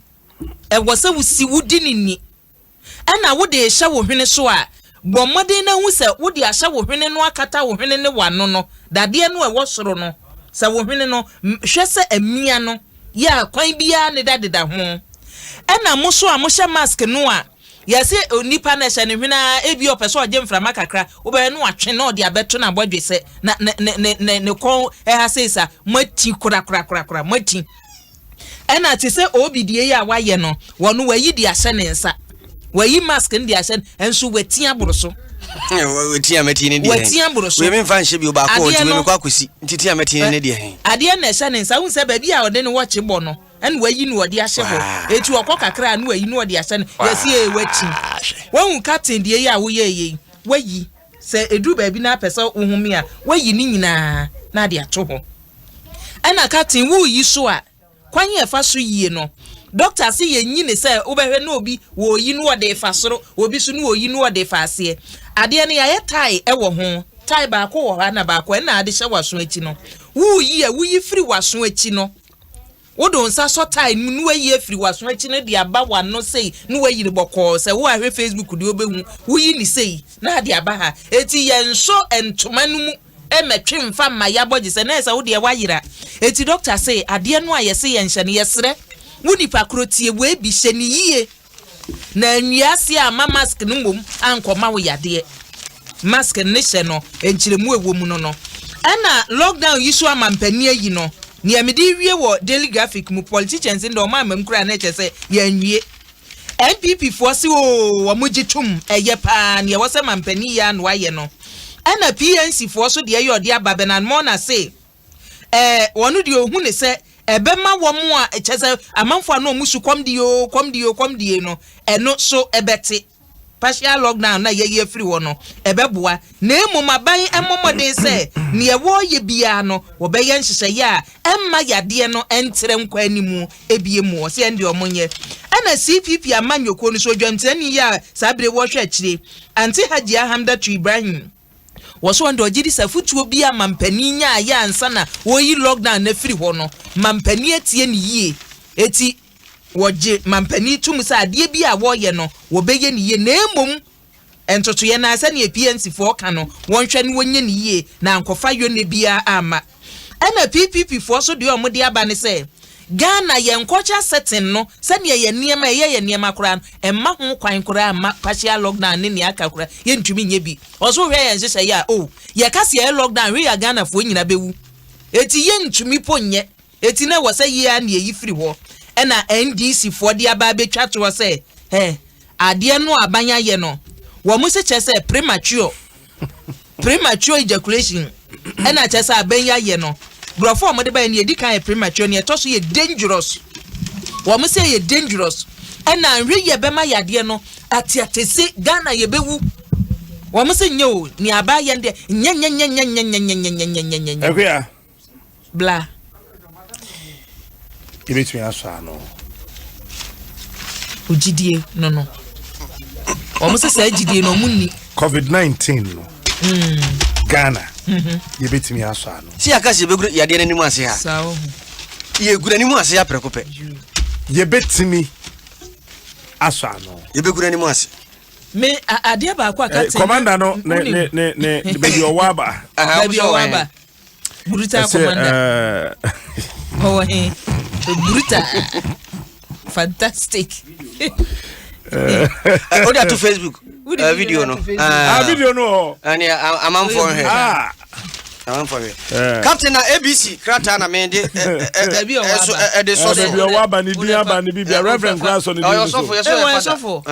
was a wusi wudi ni ɛna wo de hye wo hwene so a bommɔden na hu sɛ wo de ahye wo hwene no akata wo hwene ne wano no dade no ɛwɔ soro no sɛ wo hwene no hwɛ sɛ amia no ya kwan bia ne dadeda ho ɛna mo so a mo hye mask no a yɛse onipa na hye ne hwene a ebi opeso ogye mframa kakra wo bɛ no atwe na ɔde abeto na abɔdwe sɛ na ne kon ɛha sesa mati kura mati ɛna te sɛ obi die ya wayɛ no wɔno wayi di ahye ne nsa wayi mask ndi ahye enso watia boroso watia matini ndi watia boroso we memfa nhye bi obako otime me kwa kosi ntitia matini ne de ade na hye ne nsa hu sɛ baabi a ɔde ne wɔkye bɔ no ɛna wayi no ɔde ahye hɔ etu ɔkɔ kakra no wayi no ɔde ahye no yɛsi wati wɔn captain die ya wo yɛ wayi sɛ edu baabi na apɛsɛ ohumi a wayi ni nyinaa na de ato hɔ ɛna captain wo yi so a kwan yɛ fa so yie no doctor say yenyi ne say obehwe na obi wo yi no de fa soro obi so no wo yi no de fa ase ade ne ya tie e wo ho tie ba ko wo ha na ba ko na ade hye waso achi no wo yi free waso achi no wo do nsa so tie no wo yi free waso achi no de aba wa no say no wo yi boko say wo ahwe Facebook de obehu wo yi ni say na ade aba ha eti yenso entoma no mu emetwe mfa ma ya boje say na say wo de wa yira eti doctor say ade no a yese yenhye ne yesre wuni pakrotie we bi hye ne yie na nwiase a ma mask no mom ankoma wo yade mask ne hye no enchiremu ewo mu no ana lockdown yisu amampani ayi no ne amede wie wo daily graphic mu politicians ndo ma amamkura na eche ya nwie NPP fo se o mo gitum eye pa ne wo se mampani ya no aye no ana PNC fo so de ye ode aba benan mo na se wonu de ohun ne se ebema wo mo a echese amanfo na omusu komdi no eno so ebete partial lockdown na ye free wo no ebeboa na emumaban emomode se ne ewo ye bia no wo be ye nhihye ya emma yade no entere nkwa animu ebie mu o se ndi omonye ana CPP amanyoko no so dwamtani ya sabre wo hwe akire anti Hajia Hamdatu Ibrahim waso ndo gidi safutuo bia mampani nya ya ansana wo yi lockdown na free ho no mampani etie ni yie eti woje mampani tum sa ade bia wo ye no wo beye ni yie na emom entoto ye na asa ne PNC fo ka no wonhwe ne wonye ni yie na ankofa yo ne bia ama ana PPP fo so de omode aba ne se Ghana ye nkocha setting no sane ye niema ye niema kura no emma ho kwan kura ma partial lockdown ne ne aka kura ye ntumi nye bi oso hwe ye nhye ya ye kase ye lockdown we ya Ghana fo nyina bewu eti ye ntumi ponye eti na wo se ye a ne yi free ho e na NDC fo de aba betwa to se ade no abanya ye no wo mu se che se premature ejaculation e na che se abanya ye no brofo mo de ba ne edi kan premature ne to so ye dangerous wo mo say ye dangerous and na nwe ye be ma yade no atiatese Ghana ye bewu wo mo say nyo ni aba ye de nya ekwa bla ibetumi aso no ojidie no wo mo say ejidie no munni COVID-19 no Ghana ye betimi aso ano si akase beguru yade nanimu ase ha sawo ye gura nimu ase ya prekope ye betimi aso ano ye beguru nanimu ase me ade ba kwa kati commander no ne baby owaba baby owaba brutal commander oh brutal fantastic order to Facebook video no video no and I'm for her I'm for her Captain na ABC krata na me de de so baby owaba ni dia ba ni bibia Reverend Dwaso ni oh sofo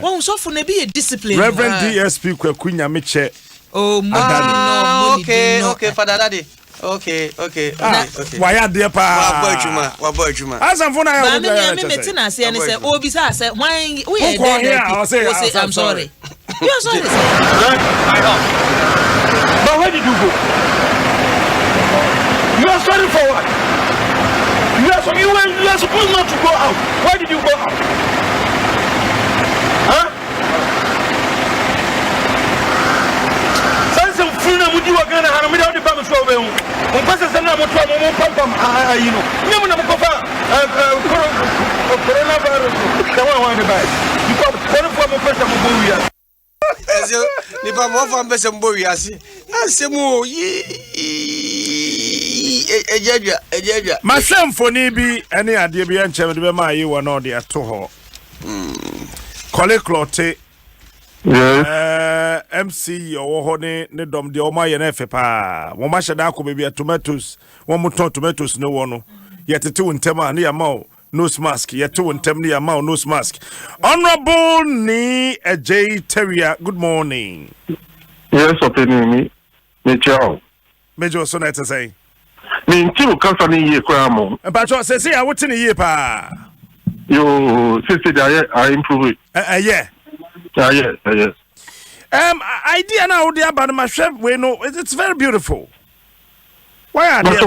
won sofo na be discipline Reverend DSP Kwaku Nyameche oh okay father daddy okay why are there pa wa boy juma asan na ya ba me metina se ne se obi sa se wan we e dey I'm sorry you are sorry but where did you go? You are sorry for what? You are supposed not to go out. Why did you go out? Huh? Since I'm free now, would you again? I'm going to be mo pese se na mo to mo pam ayi no nyem na mo ko fa coronavirus ka wa ne bai becauseคนfo mo pese mo bo wi Ezo ni pa mo fa pese mo bo wi ase asemu ejeja mahwemfoni bi ene ade bi enchem de be ma yi wo no de ato ho kole clote MC owo ho ne dom de o ma ye na efe pa wo ma hyeda akọ be tomatoes wo mo ton tomatoes no wo no yetete wo ntem a ne ya ma nose mask yete wo ntem ne ya ma nose mask. Honorable ni AJ Terrier, good morning. Yes, opinion me chao Major so na to say me nti ka fa ni ye kwa mo ba cho say ya wote ni ye pa yo sister I improve it yeah yes idea now the about my chef we know it's very beautiful. Why are they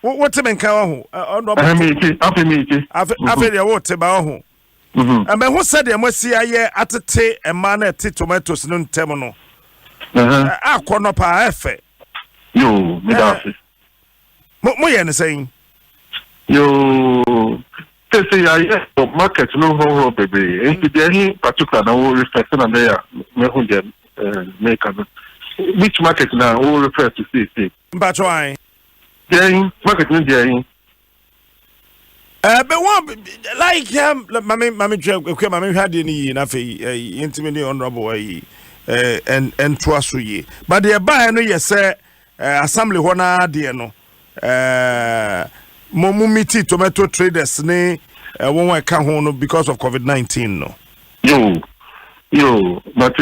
what men ka ho afi dey what ba ho me who said dey mosi aye atete e ma na te tomatoes no ntem no akono pa efe yo me da mo ye ne saying yo say I market no ho baby and the particular na we refer na there me hu dem make which market now we refer to see but why then market no there but one like mami okay mami had any na fe intimate honorable and Dwaso ye but the buy no yes say assembly ho na de no Momumiti tomato traders ne won ka ho no because of COVID-19 no. Yo, but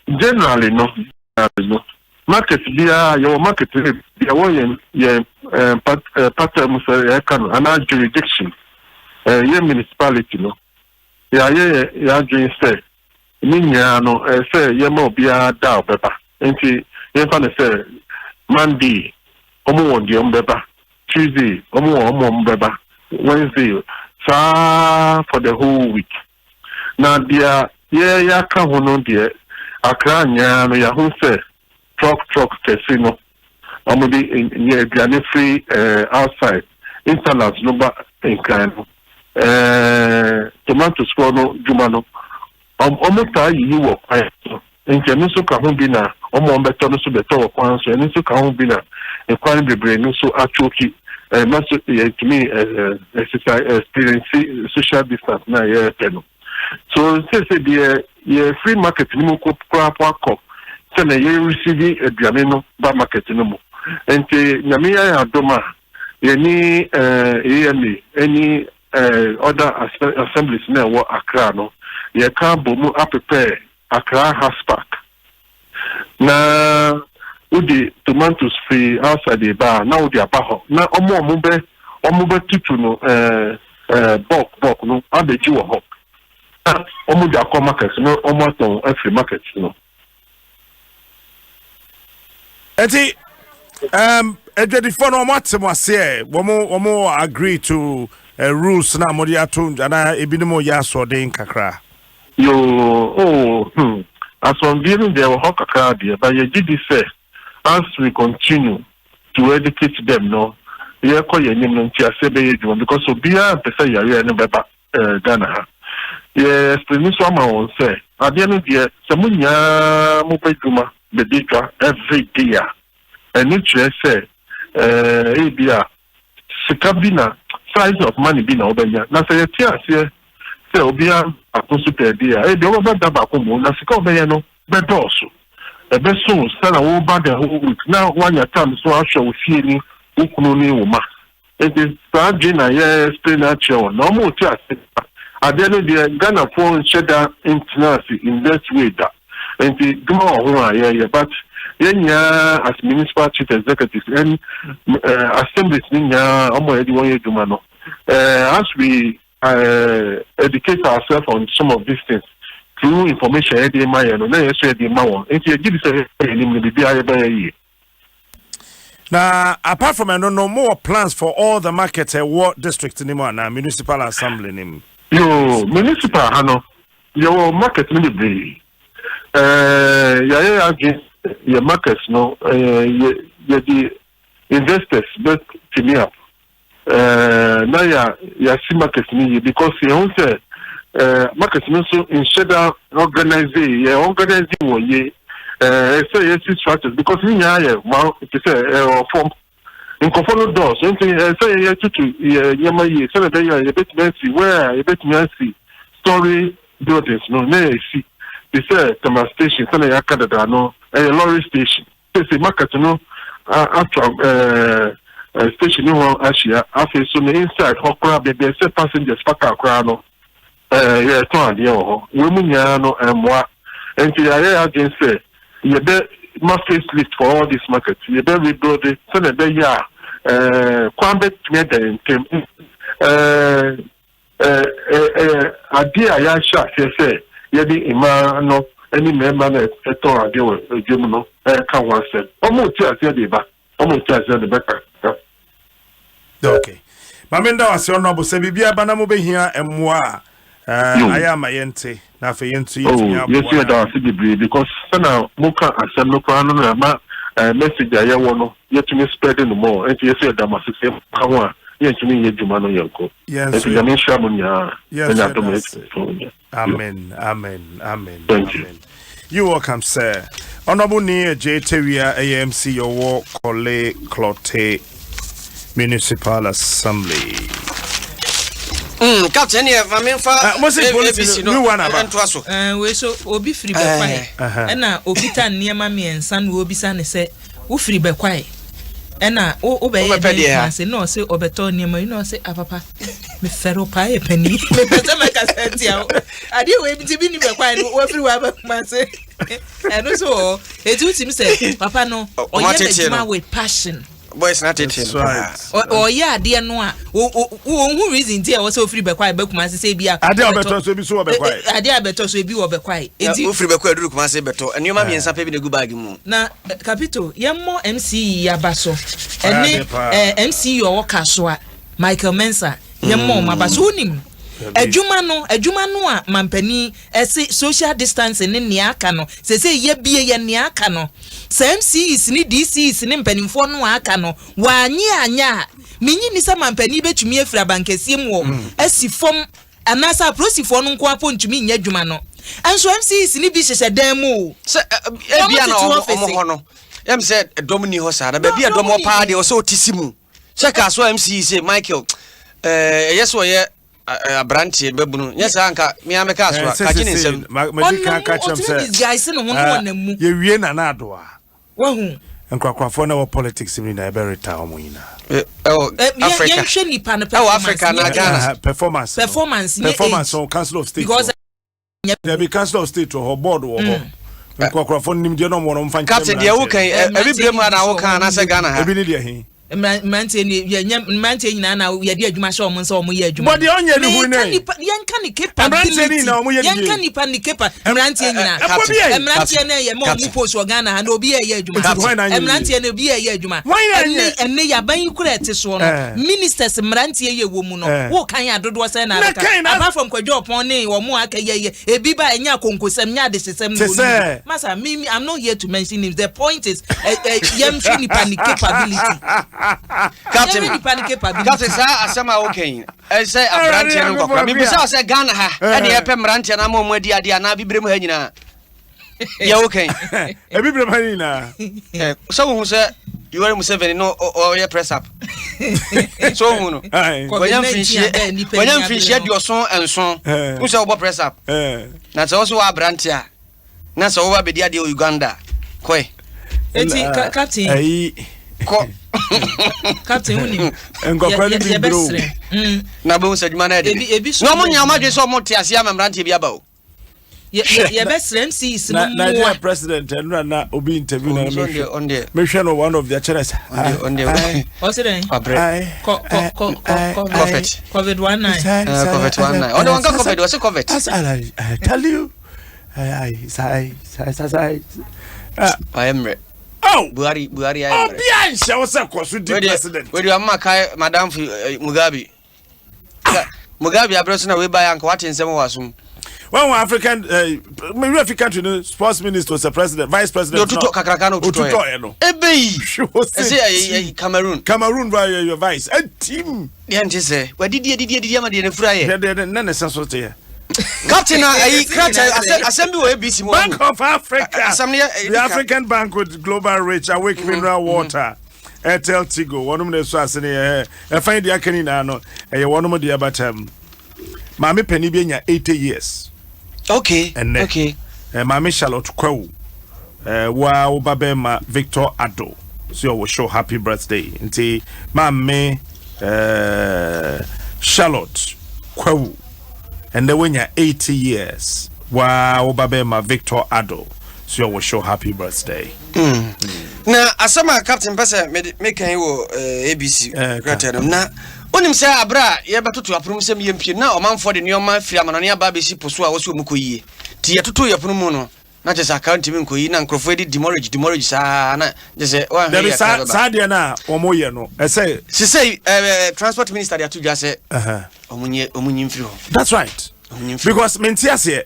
generally no. Market dia your market dia won ye pattern so can an jurisdiction ye municipality no. Ya dream say ninya no say ye mo bia da obeba. Enti ye fa ne say Monday omo won di ombeba. Tuesday, Beba, Wednesday, for the whole week. Now, dear, yeah, come on, dear. Accra, ya who say, truck, casino. I'm be in free outside. Internet, no, but in kind. Tomato squano, Jumano. Almost you work. In Januso Kahubina, better so the top once, and so Kahubina, and quite be brain so actually. Not to me experience social distance na yeah teno. So say the free market ni mo ko kwa say na ye receive aduane no ba market no mo. Enti nyame ya adoma ye ni any other assemblies na wo Accra no ye ka bomu prepare Accra Haspark. Na Udi tomatoes free outside the bar now the abaho na omo titu no bulk no abeji wo ho omo the akọ market no omo ton free market no enti ejedi for no matemo ase womo agree to rules na mo dia to na ebinimo ya so den kakra yo as from dealing there wo kakra there but ye did say as we continue to educate them, no, we call your name because so be a person you are beba Ghana. Yes, the so ma say. At the end of the year, Samunya Mupejuma Bedika every day. And it say Abia Sikabina size of money being obenya. Na say say Obia a consulted dia. The over Dabakumo, na Sikobaya no bedoso. The best soon, stand a whole bag the whole week. Now, one your time, so I shall see any Ukununi Uma. It is Sajina, yes, spinach, no more just. At the end of the Ghana phone cheddar intimacy in that way that. And the Gma, but Yenya as municipal chief executives and assemblies Ninya, almost 1 year Dumano. As we educate ourselves on some of these things. Through information, now, apart from I don't know more plans for all the markets and what district anymore now, municipal assembly name. Yo, municipal, your market may be. yeah, against your markets, no, the investors, but to me up. Now, yeah, see markets me because you don't say, markets so instead of organizing one year, say yes, structures because we are, well, it's a form. In conform doors, something say yes to Yama, so that you are a bit messy, where a bit messy story buildings, no, see. They say Tama Station, Sana Canada, no, a lorry station. They say market, no, after station, no, Asia, after so the inside, Hokra, they say passengers, Paka Crano, yeah, Tonya, women, no, and what, and I again say, you bet my facelift for all these markets, you bet rebuild it, so that they are, Quambet together in Tim, idea, I shall say. Yadi ima no any member na eto ade wo ejum no ka wan se omo ti ase de ba okay mamenda wase ono bo se bibia ba na mo behia emoa aya ma yente na fe yentu yetnya bo yes da wase bibri because sana mo ka asem no kwa no na ma message aye wo no yetumi spread no more enti yes da ma se ka wa yentumi yeduma no yanko yes enti da me sha mo nya yes Amen. Thank you. You welcome, sir. Honorable near J. Teria AMC, your walk, Kole Clote Municipal Assembly. Captain, ABC, no one about we so obi free be kwai. Na obita niema mi ensa no obi sa ne se wo free be kwai. Ena o be ye say no say obeto niema you know say apapa me fero pa e pani me pese me ka sentia ade we bi ni be kwai no wo free wa ba ma say eno so edu tim say papa no oye me with passion. Boys not it. Oh yeah, dear no. Who reason dear was so free be quiet be kuma say bia. Ade obeto so bi so be quiet. Ade abeto so bi wo be quiet. Enti free be quiet duru kuma say beto. Enu ma miensa pe bi na gu bag mu. Na capito yemmo MC yabaso. Ene MC yo woka so a Michael Mensa yemmo mabaso unim. Adwuma no a mampani ese social distancing ne ne aka no se ye bie ye ne aka no MCs ni DCs ni mpanimfo no aka no wanyi anya menyi ni sa mampani betumi afira bankese mu wo asifom anasa prosifo no nko apo ntumi nya adwuma no anso MCs ni bi hyehye dan mu se bia na omo no yam se domini ho sa da bia domo pa de o se otisimu se ka so MCs Michael yes wo ye Abranti bebunu yes anka mi ameka so ka gini nsem madika ka chem se guys no ho na mu ye wie na na adoa wahu nkwakwaфо na politics mi na eberita omuina Africa ye hwe nipa na Africa na Ghana performance on Council of State because there be Council of State or board or nkwakwaфо nim de no mo no mfa captain de wo kan ebibrem na wo kan na se Ghana ha ebi ni de hin mante nyina na ye de adwuma hye omo nse omo ye adwuma but the onye ni hu ne yanka ni capability yanka ni pa ni kepa mrante nyina mrante na ye mo mu post Ghana ha na obi ye adwuma mrante na obi ye adwuma enne yaban kura ete so no ministers mrante ye wo mu no wo kan adodo se na apart from kwadwo opon ne wo mu aka ye ebi ba enya konkosem nya de sesem no masa me I'm not here to mention him. The point is yem shuni pa ni capability Captain sa asema okay say abranche no kokra me bisa say Ghana ha e de epe mranche na mo adi ade na bibrem ha nyina ya okay e bibrem ha nyina so hu say you are Museveni no or your press up so hu no when finishie dioson enson hu say obo press up na so so abranche a na so wo abedi ade Uganda koi enti captain Captain uni enkwakwa ni bro na be unsaduma na de no mo nya amadwe so mo te ase amamrante bi aba o ye besre MCs no na president na obi interview na me hwe no one of their chairs on the osire COVID-19 COVID-19 on the one COVID was COVID I tell you I am ready. Oh, Buhari oh, Bianca was a course with the president. Where you are, Madame Mugabe. Mugabe, I brought away by Uncle Watson. One African maybe African country sports minister was a president, vice president. No, Kakrakano to Cameroon by your vice. A team. Yeah, just say, where did you fry? None is here. Captain, Assembly ABC Bank of Africa. The African Bank with global reach, awake mineral water. Airtel Tigo, one of the swasini, I find the Akanina, no, and one of the abatam. Mammy Penny being 80 years. Okay, and okay. Mammy Charlotte Crow, wow, Babema Victor Ado. So we show happy birthday. Until Mammy Charlotte Crow, and then when you're 80 years, wow, Babema Victor Ado. So we show happy birthday. Na asama captain pesa make you ABC gratin na onim say abra ye betoto aprum sem yempie na omanfo de neoma firi amanone aba be sipo so a wo so mukoyie ti ye toto yaprum mu no na je account mi nkoyi na nkrofo di demorage sa na je say wa there is sa de na omoye no say she say transport minister dey atu say omunye mfiri ho. That's right. Because mentiase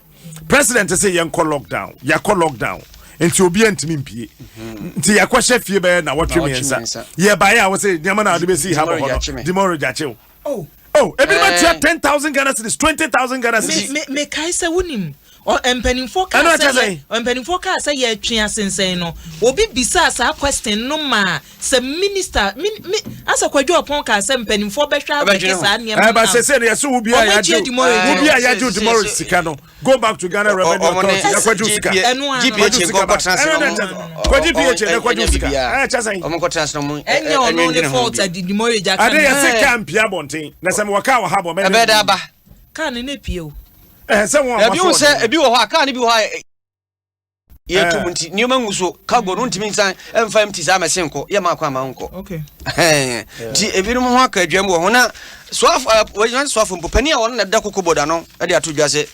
president say yen call lockdown ya call lockdown enti obi antimi mpie nti ya kwahye fie be na wotwe mensa ye bae a wo say nyama na de be see ha bo demorage achew ebi ma tia 10,000 Ghana cedis 20,000 Ghana cedis me kai se wonim o empenin foka say ye twa sensen no obi bisa sa question no ma se minister asa kwadwo opon ka se empenin fo behwa abeke sa niam ba se ne yeso obi a ya ju demorage sika no go back to Ghana Revenue Authority ya kwadwo sika GPH go back transfer GPH kwadwo sika chasan omko transfer mo enyo no ne fault at demorage aka ade ya se camp ya bonten na se me waka wa ha bo me beda ba ka ne pie o se won ebi wo ho aka ne bi wo ha ye to munti ni ma nguso ka go no ntimi nsan emfa mti sa mesenko ye ma kwa ma nko okay ti ebi no ho aka adwam wo ho na swafo mpani a won na da kokoboda no e de atodwa se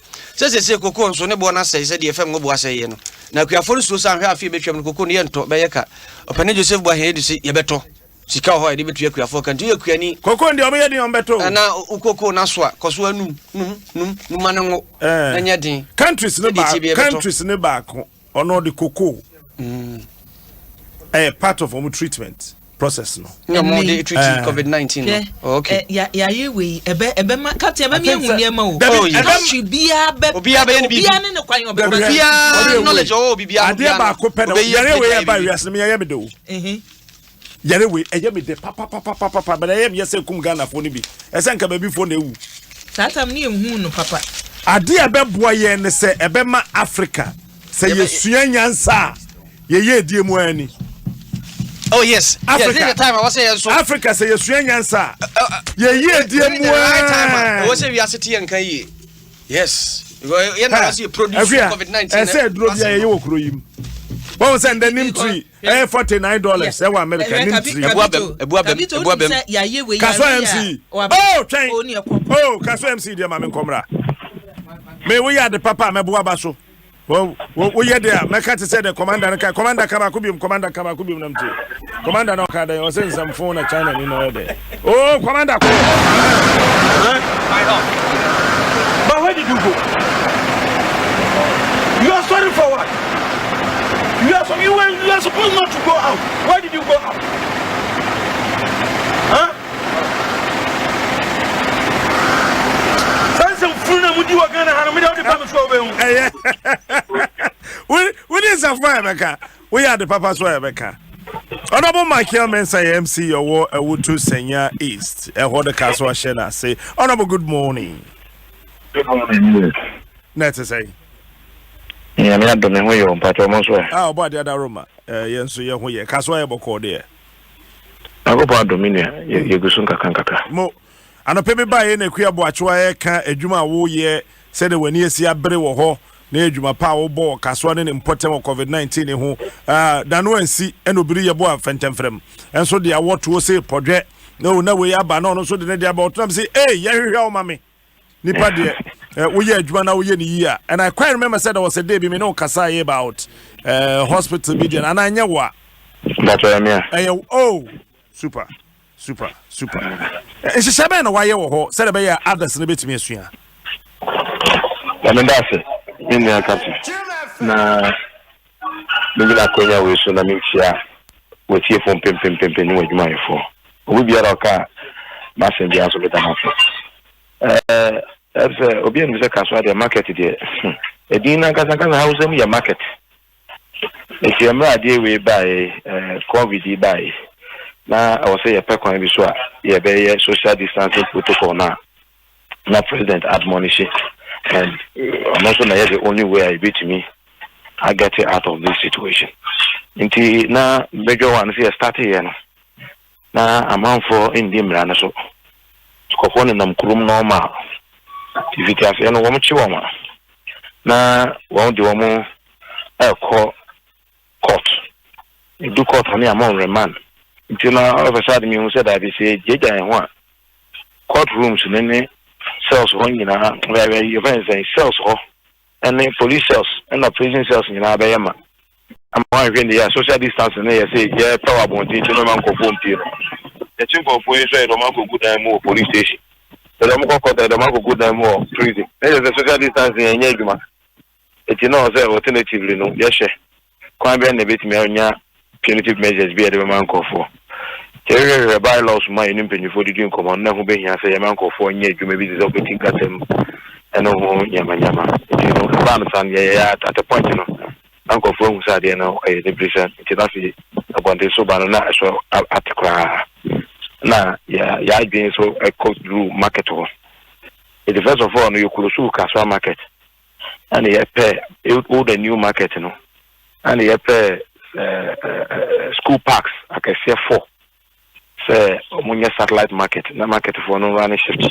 koko nso ne bo na se de fam ngo bo aseye no na kuafo no so san hwe afi betwam no koko ne ye nto be ye ka opani Joseph bo he de se ye beto sika ho de betu kuafo kan tu ye kuani koko ndi omo ye din beto na ukoko na so koso anu manengo anya din countries ne ba ko ono de koko part of our treatment process no more de treat COVID-19 no okay ya we ebe ma captain ebe me hu niam o country bia ne kwan obe bia knowledge o bia ade ba ko pe na yare we ba wiase me yare me do yare we eye me de papa but I am yese kum Ghana fo ni bi ese nka ba bi fo na ewu tatam ne hu no papa ade ebe boa ye ne se ebe ma Africa se yesua nyansa ye die mu ani. Oh yes, Africa. Yes, the time I was saying so. Africa say yesua nyansa ye die mu I was saying we are sitting and kai. Yes. You know see produce COVID-19. I said dro bia ye wo kro yim. Wọ́n send the nim tree $49 ewa America nim tree ebuabem Kaso MC Kaso MC dia ma me nkomra me we ya de papa me boaba so wo ye de me ka te say the commander kaba kubium namti commander no ka dey o say some phone na China ni no dey commander ko but where did you go? You are sorry for what? You are supposed not to go out. Why did you go out? Huh? Some funa mudi wa Ghana hana me dey papa so we is a fire meka. We are the papa so meka. Honorable Michael Mensah MC your Ewutu Senya East. E ho the Kaswa Shena say honorable good morning. Good morning. Net say yeah, me Adom ne ho yo mpacho mo so obo ade ada Roma yenso ye ho ye Kaswa ye boko de agobo Adom ne ye gusun kakaka mo anope be ba ye na kua bo achoa ye ka adwuma wo ye se de wani esi abere wo ho na adwuma pa wo bo Kaswa ne important COVID-19 ne ho dano ansi eno biri ye bo afentemfrem enso de awoto wo se podwe na we aba na ono so de ne de aba otonam se ye hwehwe o mame nipa de we ye adwuma na we ye ni yi and I quite remember said there was a day be me no kasa ye about hospital media and anya wa that's what I mean oh super she shabe na wa ye wo ho said be ya others ne betimi asua Amendase, in the country. Na, maybe I call you so na me share with you from pim with my phone. We be our car, Master the answer with the house. As Obian was a castle, the market there. A dinner can house them your market. If you're not idea we buy, COVID buy. Now I will say a peck on this one. Yeah, be social distancing protocol now. Now President admonish it. And I'm also the only way I beat me. I get it out of this situation. Until now, major one here started here. Now I'm on for Indian Rana so. Skopon in them krum normal. If it has any woman chiwama. Now one the woman call court. You do court on the amount remand. Until now all of a sudden you said I say Jaja and one courtrooms in any cells one where you say cells and then police cells and the prison cells in Abayama. I'm wondering the social distance and they say yeah power bounty to no man go home here. The chief of police say the man go good and more police station. The man go good and more prison. There is a social distance in Yeguma. It's alternatively no yes. Quite be bit me punitive measures be the man call for. There are bylaws my impending for the doing command now be here say a man call for you maybe this operating cut them and no yama. You know, Bansan at a point, you know, Uncle From Sadia now a prison, it's about the Sobana so at the cry. Now, yeah, being so a coach drew market. It's first of all, you could sue Caswa market and you pay all the new market, you know, and you pay school parks, I can say 4. Say, Munya satellite market, no market for no running shifts.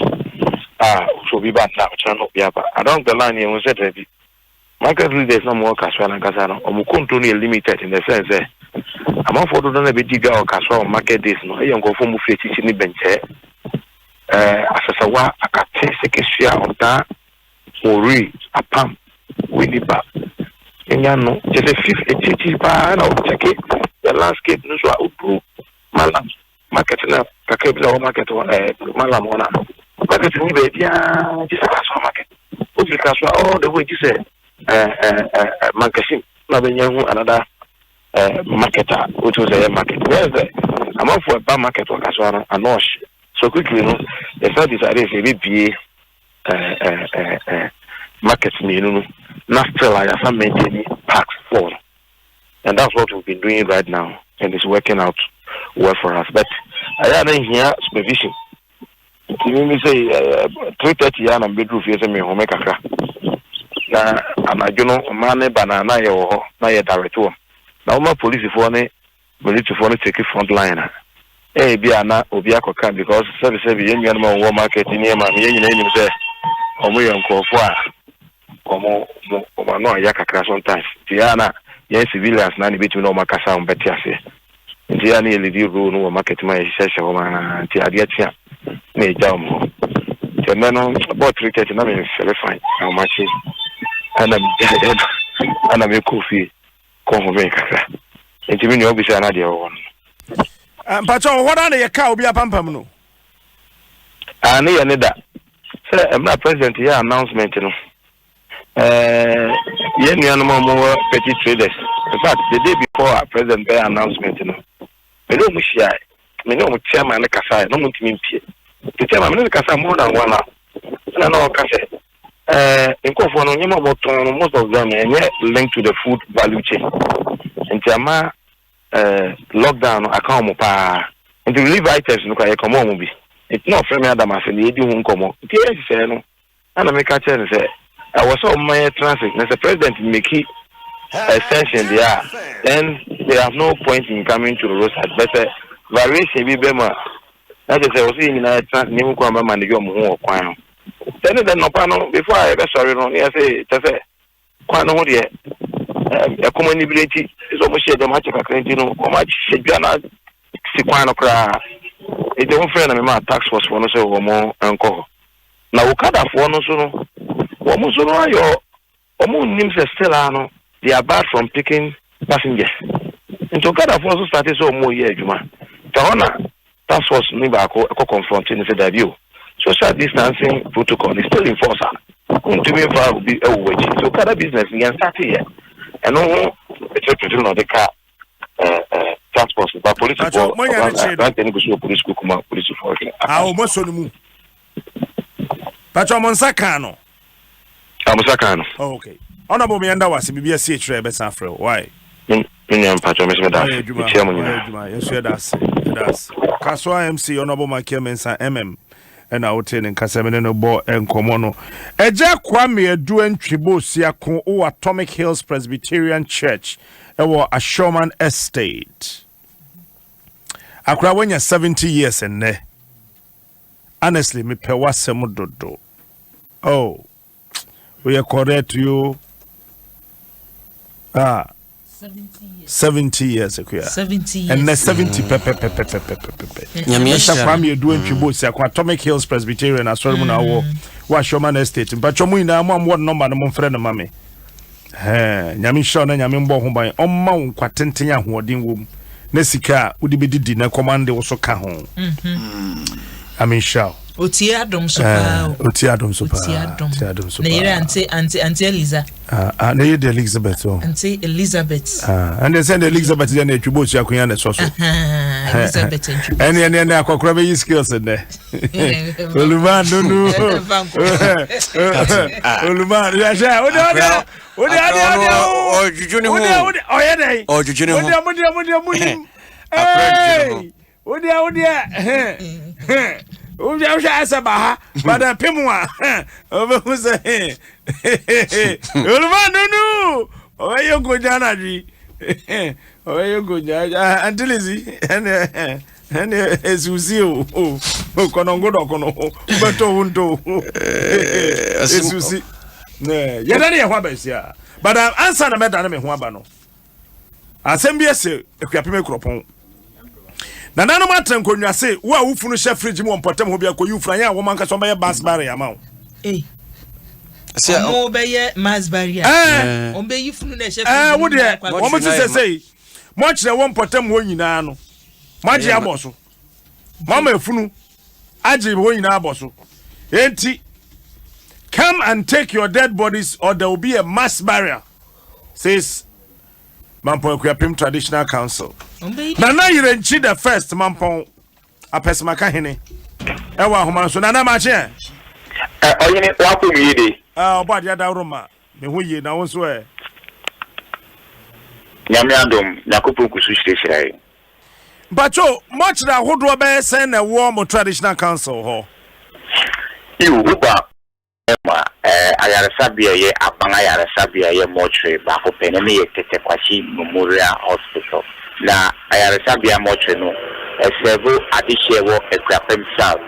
So we bad now, channel, yeah, but I don't the line you was said, market leaders no more Caswa and Casano, or Mukuntu limited in the sense that I'm not for the big or Caswa market this, no, I go for Mufeti in the bench. As a wa, I can take a share of that, or read a pump, Winnie Bab. And you know, just a fifth, a cheap bar, I'll check it. The landscape, no, so I would prove Malam. Market now, Kakabla market or Malamona. Market in India, just a Caswa market. What you Caswa all the way you say, Mancasim, Nabian, another marketer, which was a market. Where's the amount for a bar market or Caswana and Nosh? So quickly, you know, the third is a market, you know, not still I have maintaining parks for. And that's what we've been doing right now, and it's working out well for us. But I had in here supervision. You say 3:30 and bedroom face me home kakra. Na amajono mane banana ye wo na ye director. Na my police for ne military for take front line. Bia na obi akoka because service be yen yan ma market ni ma me yen ni say omo yen nkofo a omo no ya kakra sometimes. Tiana yen civilians na ni betu no makasa on beti ase. Ntia ni elidi ro no market ma yeshe ho ma ntia ade atia na ejam ho. Temeno about 3:30 na me feel fine. How much is ana me coffee ko ho me kakra. Nti me ni obi say na de ho. Pacho, what are the cow be a pampam no? Ani ya neda. Say, I'm not president here announcement, you know. Yen animal more petty traders. In fact, the day before our president bear announcement, you know. Me no mushia. Me no chairman na kasa, no muntimi pie. The chairman na kasa more than one hour. Na no kasa. In kofo no nyama moton most of them linked to the food value chain. In Jama lockdown account pa and to relieve items no ka come on bi it's not from Adam as the edi hun komo it is say no and make a chance say I was on my transit as the president make extension there then they have no point in coming to the roadside but variation be bema that is say in na new kwa mama na yo mo kwan then no pa no before I be sorry no you say kwan no de a community is almost share them hatch kakranti no o ma hwedwa na sikwan kra e de won friend na me ma tax force for no so wo mo enko na wo kada for no so no wo mo so no ayo o mo nim se stella no they are bad from picking passengers into kada for so start so mo ye adwuma ta hona tax force ni ba ko confront ni se da bio social distancing protocol is still in force untumi fa obi ewo so kada business yan start here eno e no de ka transport ba police for right any go police ko kuma police for o mo so no mu pacho monsaka no amusaka no okay honorable me anda wase bibia see chire be san frɛ why nyam pacho me se da chia mo nyina yes that's Kaso MC honorable Makia Mensa and I would tell in Casemene no bo and Comono. Eja Kwame Edu Ntwibo Siakon o Atomic Hills Presbyterian Church ewo Ashoman Estate. Akra when you're 70 years and ne. Honestly, me pe wasem dodo. Oh. We are correct to you. 70 years 70 years. And 70 pepe. Nyamesha Kwame Edu Ntwibo Siakon Atomic Hills Presbyterian Ashoman na wo Ashoman Estate. But chomu ina am what number no mo frɛ no mame. Nyame sha na nyame mbɔ ho ban ɔmma wo kwatenten ahoɔden wom na sika wodi bedidi na command wo so ka ho amen sha Oti Adom so pa Oti Adom so pa na yere anti Eliza na yere Elizabeth anti Elizabeth and they send Elizabeth then Ntwibo Siakon na so Elizabeth Ntwibo any akokora be skills in there Oluman no Oluman ya sha and as you see, Konongo kono, beto wundo. As you see, yadani ya but answer na medana me ho aba no. Asembia se ekuapeme kropon. Na nanu matem konwa se wo awufunu hye fridge mu ompotem ho bia koyu franya wo manka so be bas barrier ma wo. Se o be ye mass barrier. O be yifunu na hye fridge. Wo de wo mo ti say mo kire wo ompotem ho nyina no. Maji aboso. Mama efunu aje wo nyina aboso. Enti come and take your dead bodies or there will be a mass barrier, says Mampon Kuapim Traditional Council. Nana Yirenchi the first Mampon Apesimaka Hene. Ewa Homanso Nana Mache. Oyene wapo miyede. Oba dia da Roma. Me hu ye na won so e. Nyame Adom Yakopon kusu hire. Bacho much da hodo be sen na wo mo Traditional Council ho. You uba Ayarasabia ye apanga Ayarasabia ye mochre bako peneme ye tete kwashi Memorial Hospital. Na Ayarasabia mochre no esevo adishewo ekrapem south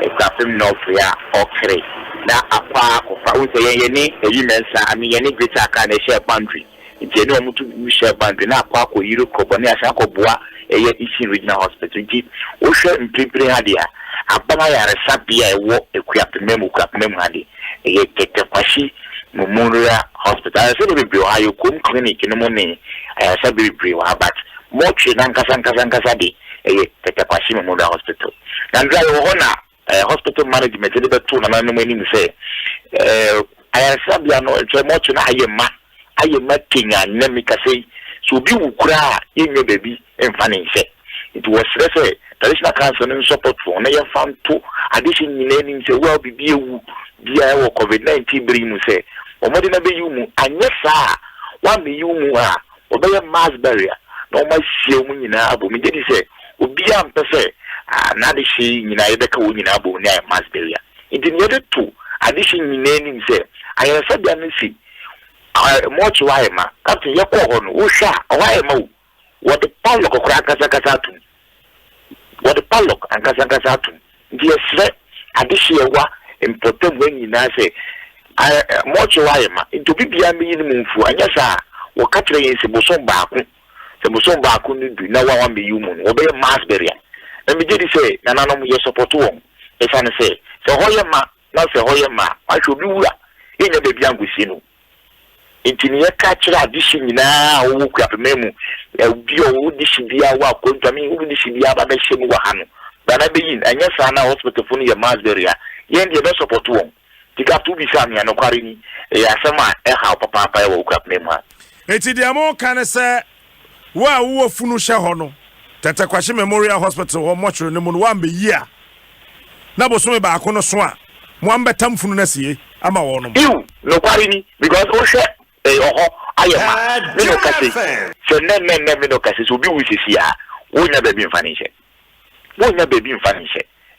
ekrapem north ya okre. Na apa kofa unse ye ni eyimensa ami ye ni greater aka na share boundary. Nti eno mutu share boundary na apa ko yiro kobo ne asa ko boa eye Eastern Regional Hospital. Nti wo hwe mpipire ha dia apanga Ayarasabia ewo ekrapem hadi ye tete kwashi Memorial Hospital. I said we Ohio kum clinic no money. I said we but much nankasa di tete kwashi Memorial Hospital. And I hospital management the two na no many say I said we no much na ayema kinga nemika say so bi ukura yenye baby emfane say it was say traditional council in support for na yefam to addition nyina say well be ewu dia wo COVID-19 bring mu say omodi na be yumu anye saa wa me yumu a obeye mass barrier no ma hie mu nyina abo me dey say obi am pese na de hie nyina ye beka wo nyina abo ni mass barrier ndi ne de to addition nyina ni say ayen fa dia no si much why ma captain ye ko ho no wo hwa why ma wo de pallo ko kra kasa tu wo de pallo an kasa tu ndi esre addition wa important when you na say much why ma into bibia me yin mumfu anya sa wo ka kire yin se bosom baako ni du na wa me yumu no be mass barrier na me dey say na nanom ye support won e fa ne say so hoye ma na say hoye ma a hwe bi wura yin be bia ngusi no intini ye ka kire addition nyina wo ku apememu bi o di shibia wa ko ntami wo di shibia ba be shemu wa hanu ba na be yin anya sa na hospital funu ye mass barrier yen dey be support won tika to be sami no kware ni ya sama ha papa pa wo kwap me ma eti dia mo kan se wa wo funu hye ho no tete kwahye memorial hospital wo mochro ne mu no wa mbe yia na bo so me ba ko no so a mo ambetam funu na sie ama wo no you no kware ni because o hye oho ayema me no kase so ne me no kase so bi wisisi a wo nya ba bi mfani hye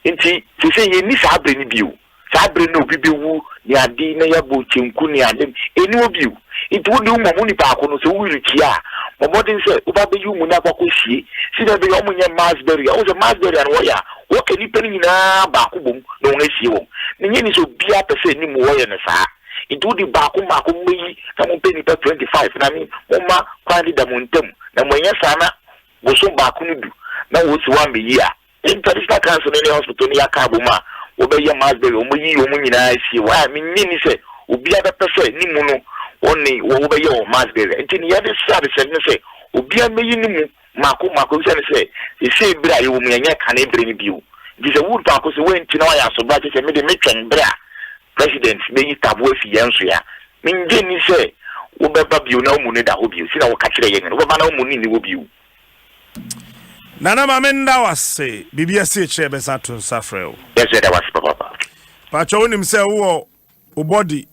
nti se ye ni sa abre ni biu sa abre no bi bewu ni ade na ya bo chenku ni ade eni obiu nti wo de mo mu ni pa ko no so wo riki a momodin se wo ba be yu mu na kwa kosie si da be yo mu nya masberry o se masberry an wo ya wo ke ni pani na ba ko bom no nga sie wo ni ni so bia pese ni mu wo ye ne sa nti wo di ba ko ma ko meyi na mo pe ni pa 25 na mi mo ma kwa di da mo ntem na mo nya sana wo so ba ko ni du na wo si wa mbe yi a international cancer in the hospital ni akabuma obeya masberry omuyi omunyina isi wa mi ni se obi ada pese ni mu no oni wo obeya o masberry ntini ya de sa de se obi ameyi ni mu mako se se bra ye wo mu nya kan ebre ni biu di se wood pa ko se we ntina wa ya so ba se me de metwen bra president meyi tabu afi yanso ya mi nge ni se wo beba biu na omu ne da ho biu si na wo ka kire ye ne wo ba na omu ni wo biu Nana mamenda wase bibia se che be sato safreo. Yes, that was papa. Pacho wonim se wo body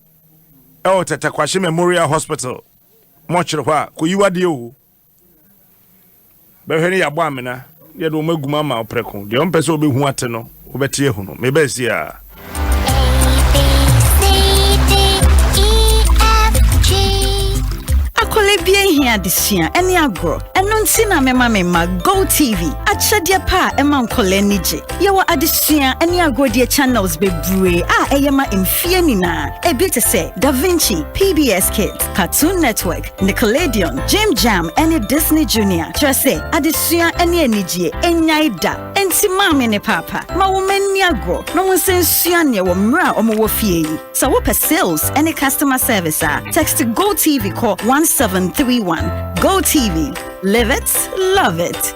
e o tete kwahye memorial hospital. Mo kire hwa ko yiwade o. Be hwene ya bo amena, ye do maguma ma opreko. De on pese obehu ate no, obetie hu no. Me be si a Akole bia hia desia ene agro eno nti na mema Go TV achedia pa ema nkole nije yewo adesua ene agro de channels bebree a eyema emfie nina ebi te se Da Vinci, PBS Kids, Cartoon Network, Nickelodeon, Jim Jam ene Disney Junior trese adesua ene enije enyaida enti mame ne papa ma wo mani agro no wonsensua ne wo mra omo fie yi so wo sales ene customer service a text Go TV call 1731. Go TV. Live it, love it.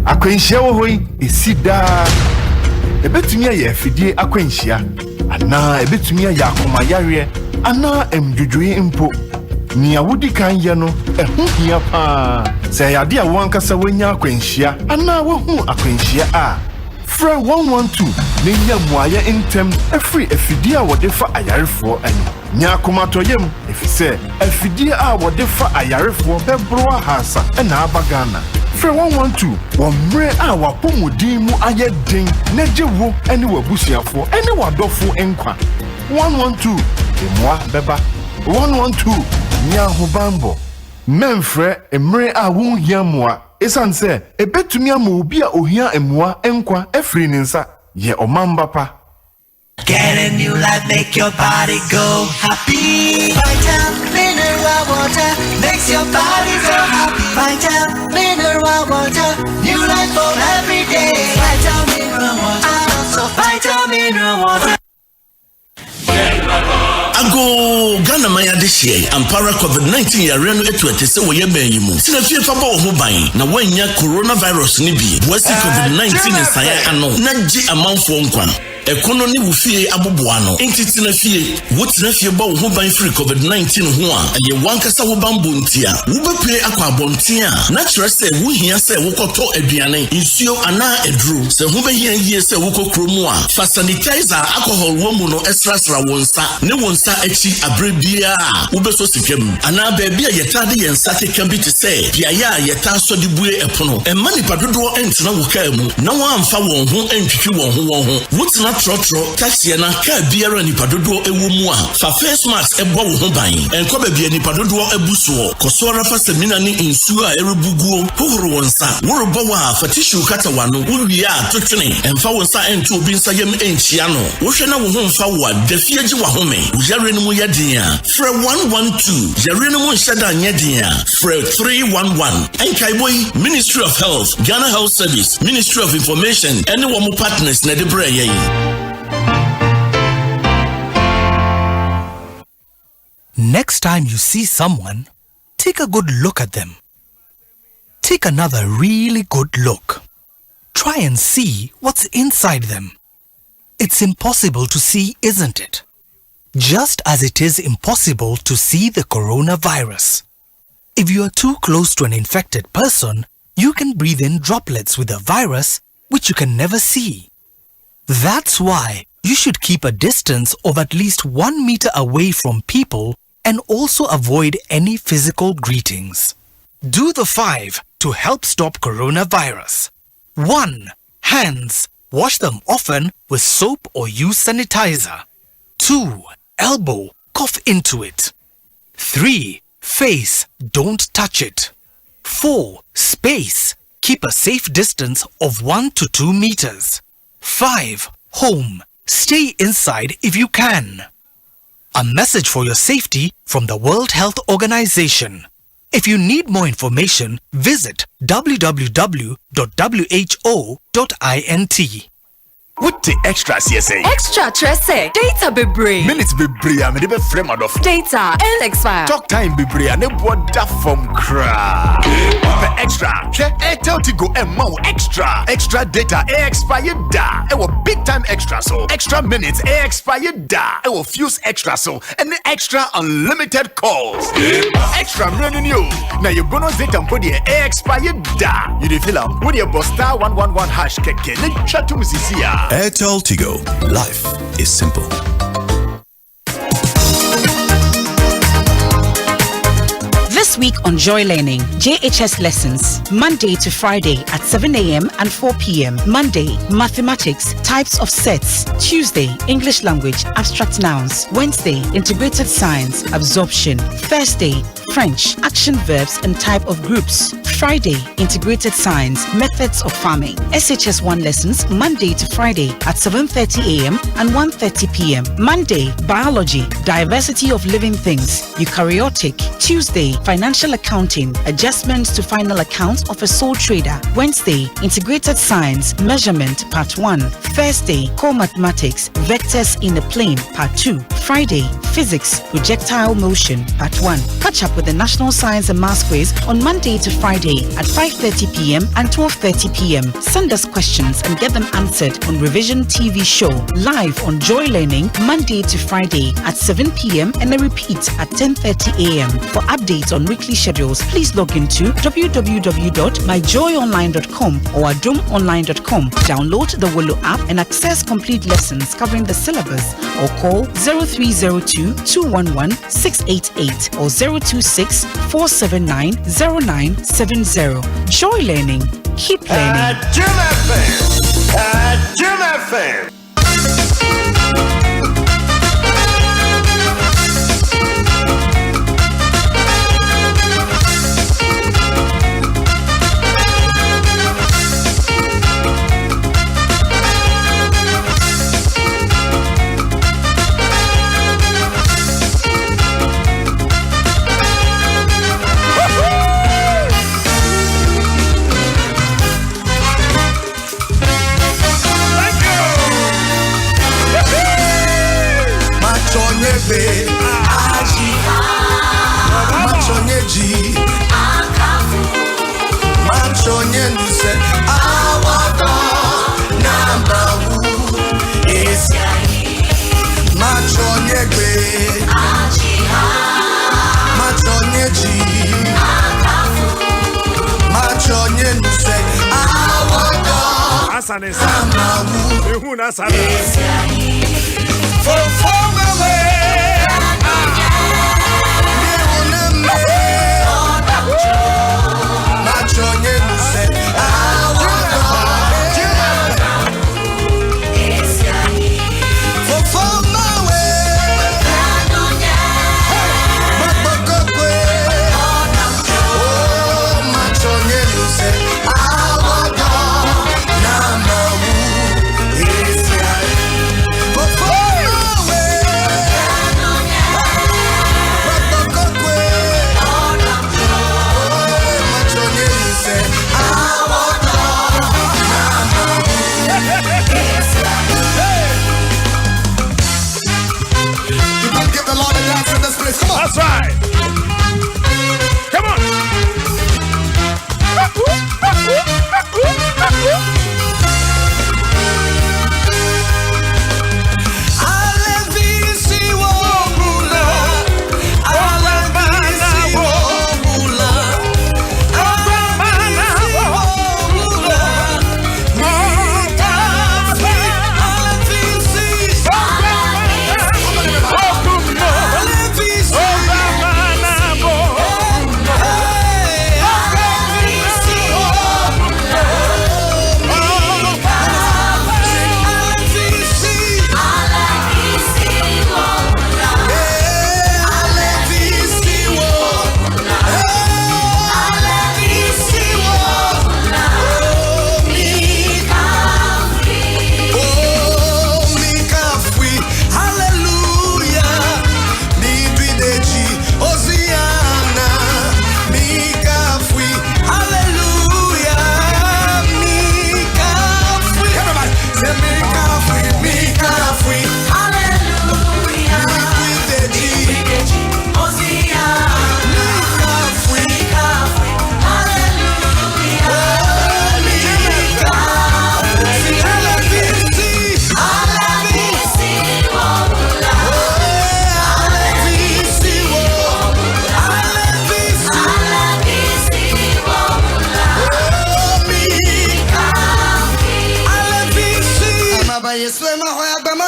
Akwenhyia wo hoi esida. Ebetumi aye afidie akwenhyia. Ana ebetumi aye akomayare. Ana emdwudwe mpo. Ni awudi kan ye no ehu hia pa. Se yade a wankasa wanya akwenhyia. Ana wo hu akwenhyia a. Fra 112 nenya muaye intem every afidie a wode fa ayarefo ani nya akomatoyem efise afidie a wode fa ayarefo bebro ahasa na abagana fra 112 womre a wapomudin mu aye den najewo ani wabusiafo ani wadofo enkwa 112 emwa beba 112 nya hobambo memfre emre a wonhia mua esanse ebetumi ama obi a ohia emua enkwa efri ninsa ye omamba pa. Get a new life, make your body go happy. Vital mineral water makes your body go happy. Vital mineral water, new life for every day. Vital mineral water, vital mineral water. Ago Ghana Maya this year, Ampara COVID-19 yarenu etwete se woye benyimu. Sina fie fa ba ho ban na wanya coronavirus ni bi. Wasi COVID-19 nsaya ano na ji amanfo nkwan. Ekono ni wufie aboboano. Enti na fie, wotina fie ba ho ban free COVID-19 ho a, ye wankasa wo bambo ntia. Wo bepre akwa abontia. Na kire se wo hia se wo koto aduane, nsuo ana edru. Se ho behia yie se wo kokromu a, fa sanitizer alcohol wo mu no esrasra wonsa. Ne wonsa echi abrebia wo beso sikem. Ana baabi a yetade yensa keka bi te se, bia ya yeta so de bue epono. Emma nipa dodo entina wo ka mu. Na wo amfa won ho entwitwi won ho. Wotina trotro taxi na ka biara nipa dodo ewo mu a fa face mask ebo wo ho ban enko ba bia nipa dodo ebuso kosora fa semina ni nsuo a erebuguo hohoro wonsa worobo wa fa tissue kata wano wuri a totwene emfa wonsa ento obi nsa yam enchia no wo hwe na wo ho mfa wa dafie gi wa home wo yare no mu yadin a fra 112 yare no mu nhyada nyadin a fra 311 enkai boy Ministry of Health, Ghana Health Service, Ministry of Information and wo mo partners na de bra yen. Next time you see someone, take a good look at them. Take another really good look. Try and see what's inside them. It's impossible to see, isn't it? Just as it is impossible to see the coronavirus. If you are too close to an infected person, you can breathe in droplets with a virus which you can never see. That's why you should keep a distance of at least 1 meter away from people and also avoid any physical greetings. Do the 5 to help stop coronavirus. 1. Hands. Wash them often with soap or use sanitizer. 2. Elbow. Cough into it. 3. Face. Don't touch it. 4. Space. Keep a safe distance of 1 to 2 meters. 5. Home. Stay inside if you can. A message for your safety from the World Health Organization. If you need more information, visit www.who.int. What the extra CSA? Extra Tresse. Data be brave. Minutes be brave. I'm a frame out of data and expire. Talk time be brave. And what that from crack. Extra. Airtel Tigo Mo extra. Extra data expired da. It was big time extra so. Extra minutes expired da. It will fuse extra so. And the extra unlimited calls. Extra million you. Now you're gonna say put the expired da. You the film with your boss star 111 hash keke. Let's chat to Mrs. Airtel Tigo. Life is simple. This week on Joy Learning, JHS lessons, Monday to Friday at 7 a.m. and 4 p.m. Monday, mathematics, types of sets. Tuesday, English language, abstract nouns. Wednesday, integrated science, absorption. Thursday, French, action verbs and type of groups. Friday, integrated science, methods of farming. SHS 1 lessons, Monday to Friday at 7:30 a.m. and 1:30 p.m. Monday, biology, diversity of living things, eukaryotic. Tuesday, financial accounting, adjustments to final accounts of a sole trader. Wednesday, integrated science, measurement, part 1. Thursday, core mathematics, vectors in a plane, part 2. Friday, physics, projectile motion, part 1. Catch up with the National Science and Maths quiz on Monday to Friday at 5:30 p.m. and 12:30 p.m. Send us questions and get them answered on Revision TV show, live on Joy Learning, Monday to Friday at 7 p.m. and a repeat at 10:30 a.m. For updates on weekly schedules, please log into www.myjoyonline.com or adomonline.com. Download the Wolo app and access complete lessons covering the syllabus, or call 0302-211-688 or 026-479-0970. Joy Learning. Keep learning. Jim FM.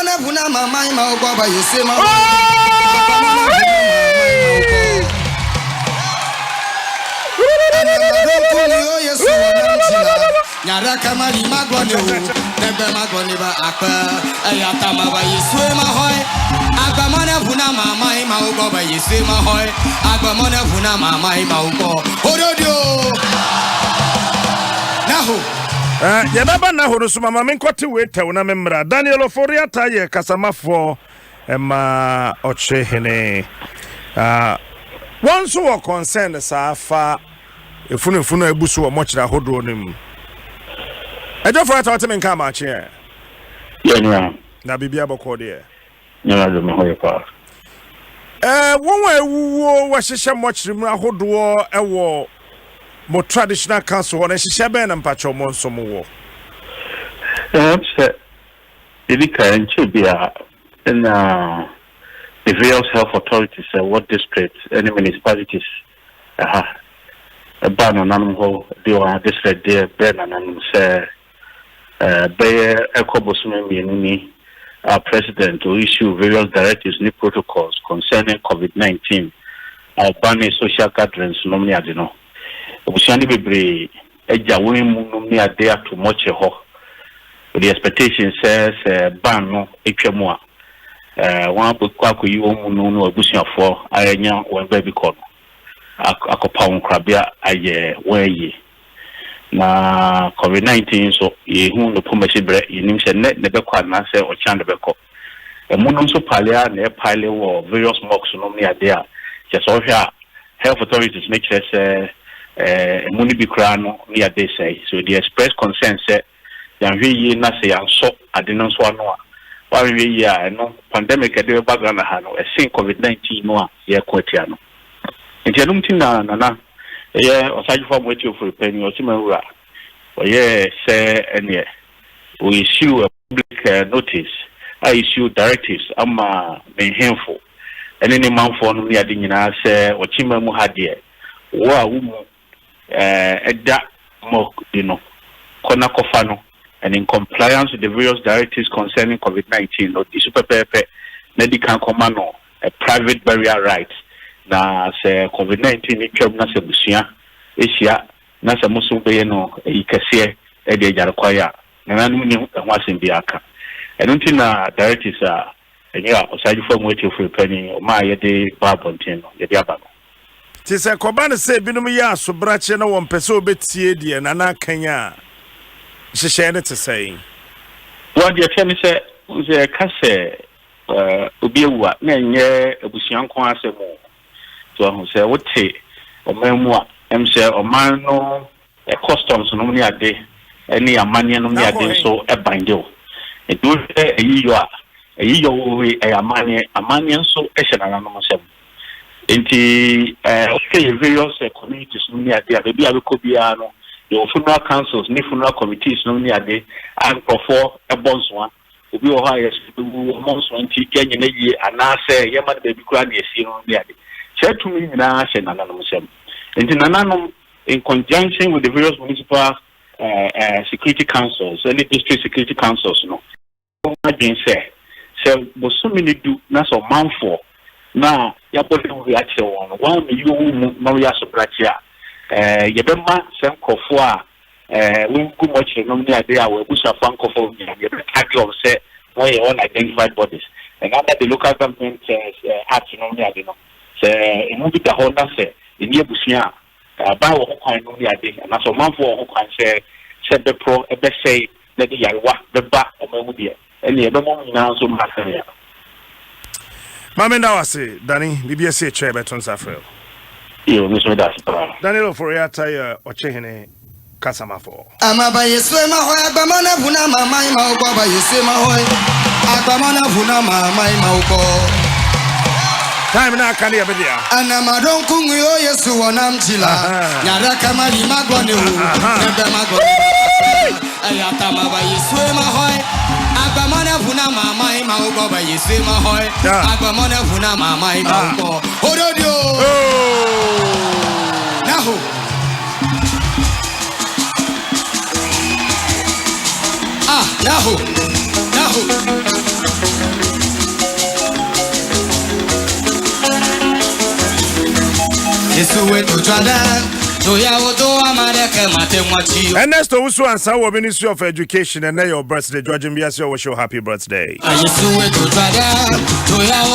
Agbamana buna mama ima ogba you say ma. Nyara kamali magwane o nebe magwane ba akpa ayata ma ba yeswe ma hoy agbamona buna mama ima ugo ba yeswe ma hoy agbamona buna mama ima ugo ododio naho ye baba na horo so mama men kwete weta na memra Daniel Oforiata ye kasamafo ema oche hene once wo concern sa fa efunu ebusu wo mochira hodo nim ejo for ata me nka ma che yeah na bibia boko de yeah do me hoye pa won ewuwo wo hyehye mochiri mu ahodo ewo mo traditional council wo na hyehye ben na mpacho mo nso mo wo se edika enche bia na the various health authorities what districts any municipalities ban on animal they were district there ben and say Bayer Ekobosumi our president to issue various directives and protocols concerning COVID-19 banning social gatherings normally I don't know Obusiani bebre eja won mu normally there too much the expectation says ban no etwemu one bukwa ko yi wo mu no obusiafo ayenya won ba bi ko akopa won krabia aye waye na COVID-19 so yehu no pomasi bre yinim se ne be kwa na se o chan de be ko emunum so palia na pile wo various mocks no me ade a just so hia health authorities make sure say emuni bi kra no me ade say so the express concern say yan hwe na se yan so ade no so ano a wa hwe yi a no pandemic ade be background ha no e sin COVID-19 no a ye kwatia no entianum tin na Osaji for wait you for penny or Timura. Or say any we issue a public notice. I issue directives. I'm being handful. And any man for me, I didn't say or Chima Muhadia. Wa woman that more, Konakofano, and in compliance with the various directives concerning COVID-19, or the super pepe, medical commando, a private burial rights. Na se COVID-19 itwam na se busia esia na se muso be no ikase e de jarkwaya na nanu ni ho asem bi aka eno nti na directives a enya osaji fo mweti ofre pani ma ye de babonten no ye de aba no ti se koba ne se binum ya asobrache na won pese obetie die na na kanya hyehye ne te sei what the tell me se kase obi ewa na enye abusiankon asemo so say what say omemwa say oman no customs no ni ade any amania no ni ade so e banjo e do say eyiyo we amania so e hye na no sem enti okay various communities no ni ade abi abekobia no the funeral councils ni funeral committees no ni ade and for e bonso obi o ha yes monso enti kenye na yi anase yema de bi kura na esi no ni ade to me na she nananum sem enti nananum in conjunction with the various municipal security councils and the district security councils no imagine say bosumi ni du na so manfo na ya body we ache won me you no ya so brachia ye be ma sem kofo a we go much no ni ade a we busa fan kofo ye be tag of say we unidentified bodies and under the local government act no ni ade no emu bi da ho na se eni ebusia ba wo kwan no ya de na so manfo wo kwan se be pro e be say na de yarwa be ba o mamu de eni e be mo nyina so ma se ya mame na wase Dani bibia se che beton safrel yo no so das pa Daniel Oforiata ya ochehene kasamafo amaba yeswe ma ho agbamana buna mama ma ogba ba yeswe ma ho agbamana buna mama ma ogba time na kali abedia anamadon kungu yo yesu wonam chila nyara kamali magone o nebe magone ayata ma ba yesu ma hoy agbamana buna mama ma ogbo ba yesu ma hoy agbamana buna mama ma ogbo ododio naho naho Ernesto Usu and Sawa Ministry of Education and your birthday. George Mbiasi, wish you happy birthday. Tonya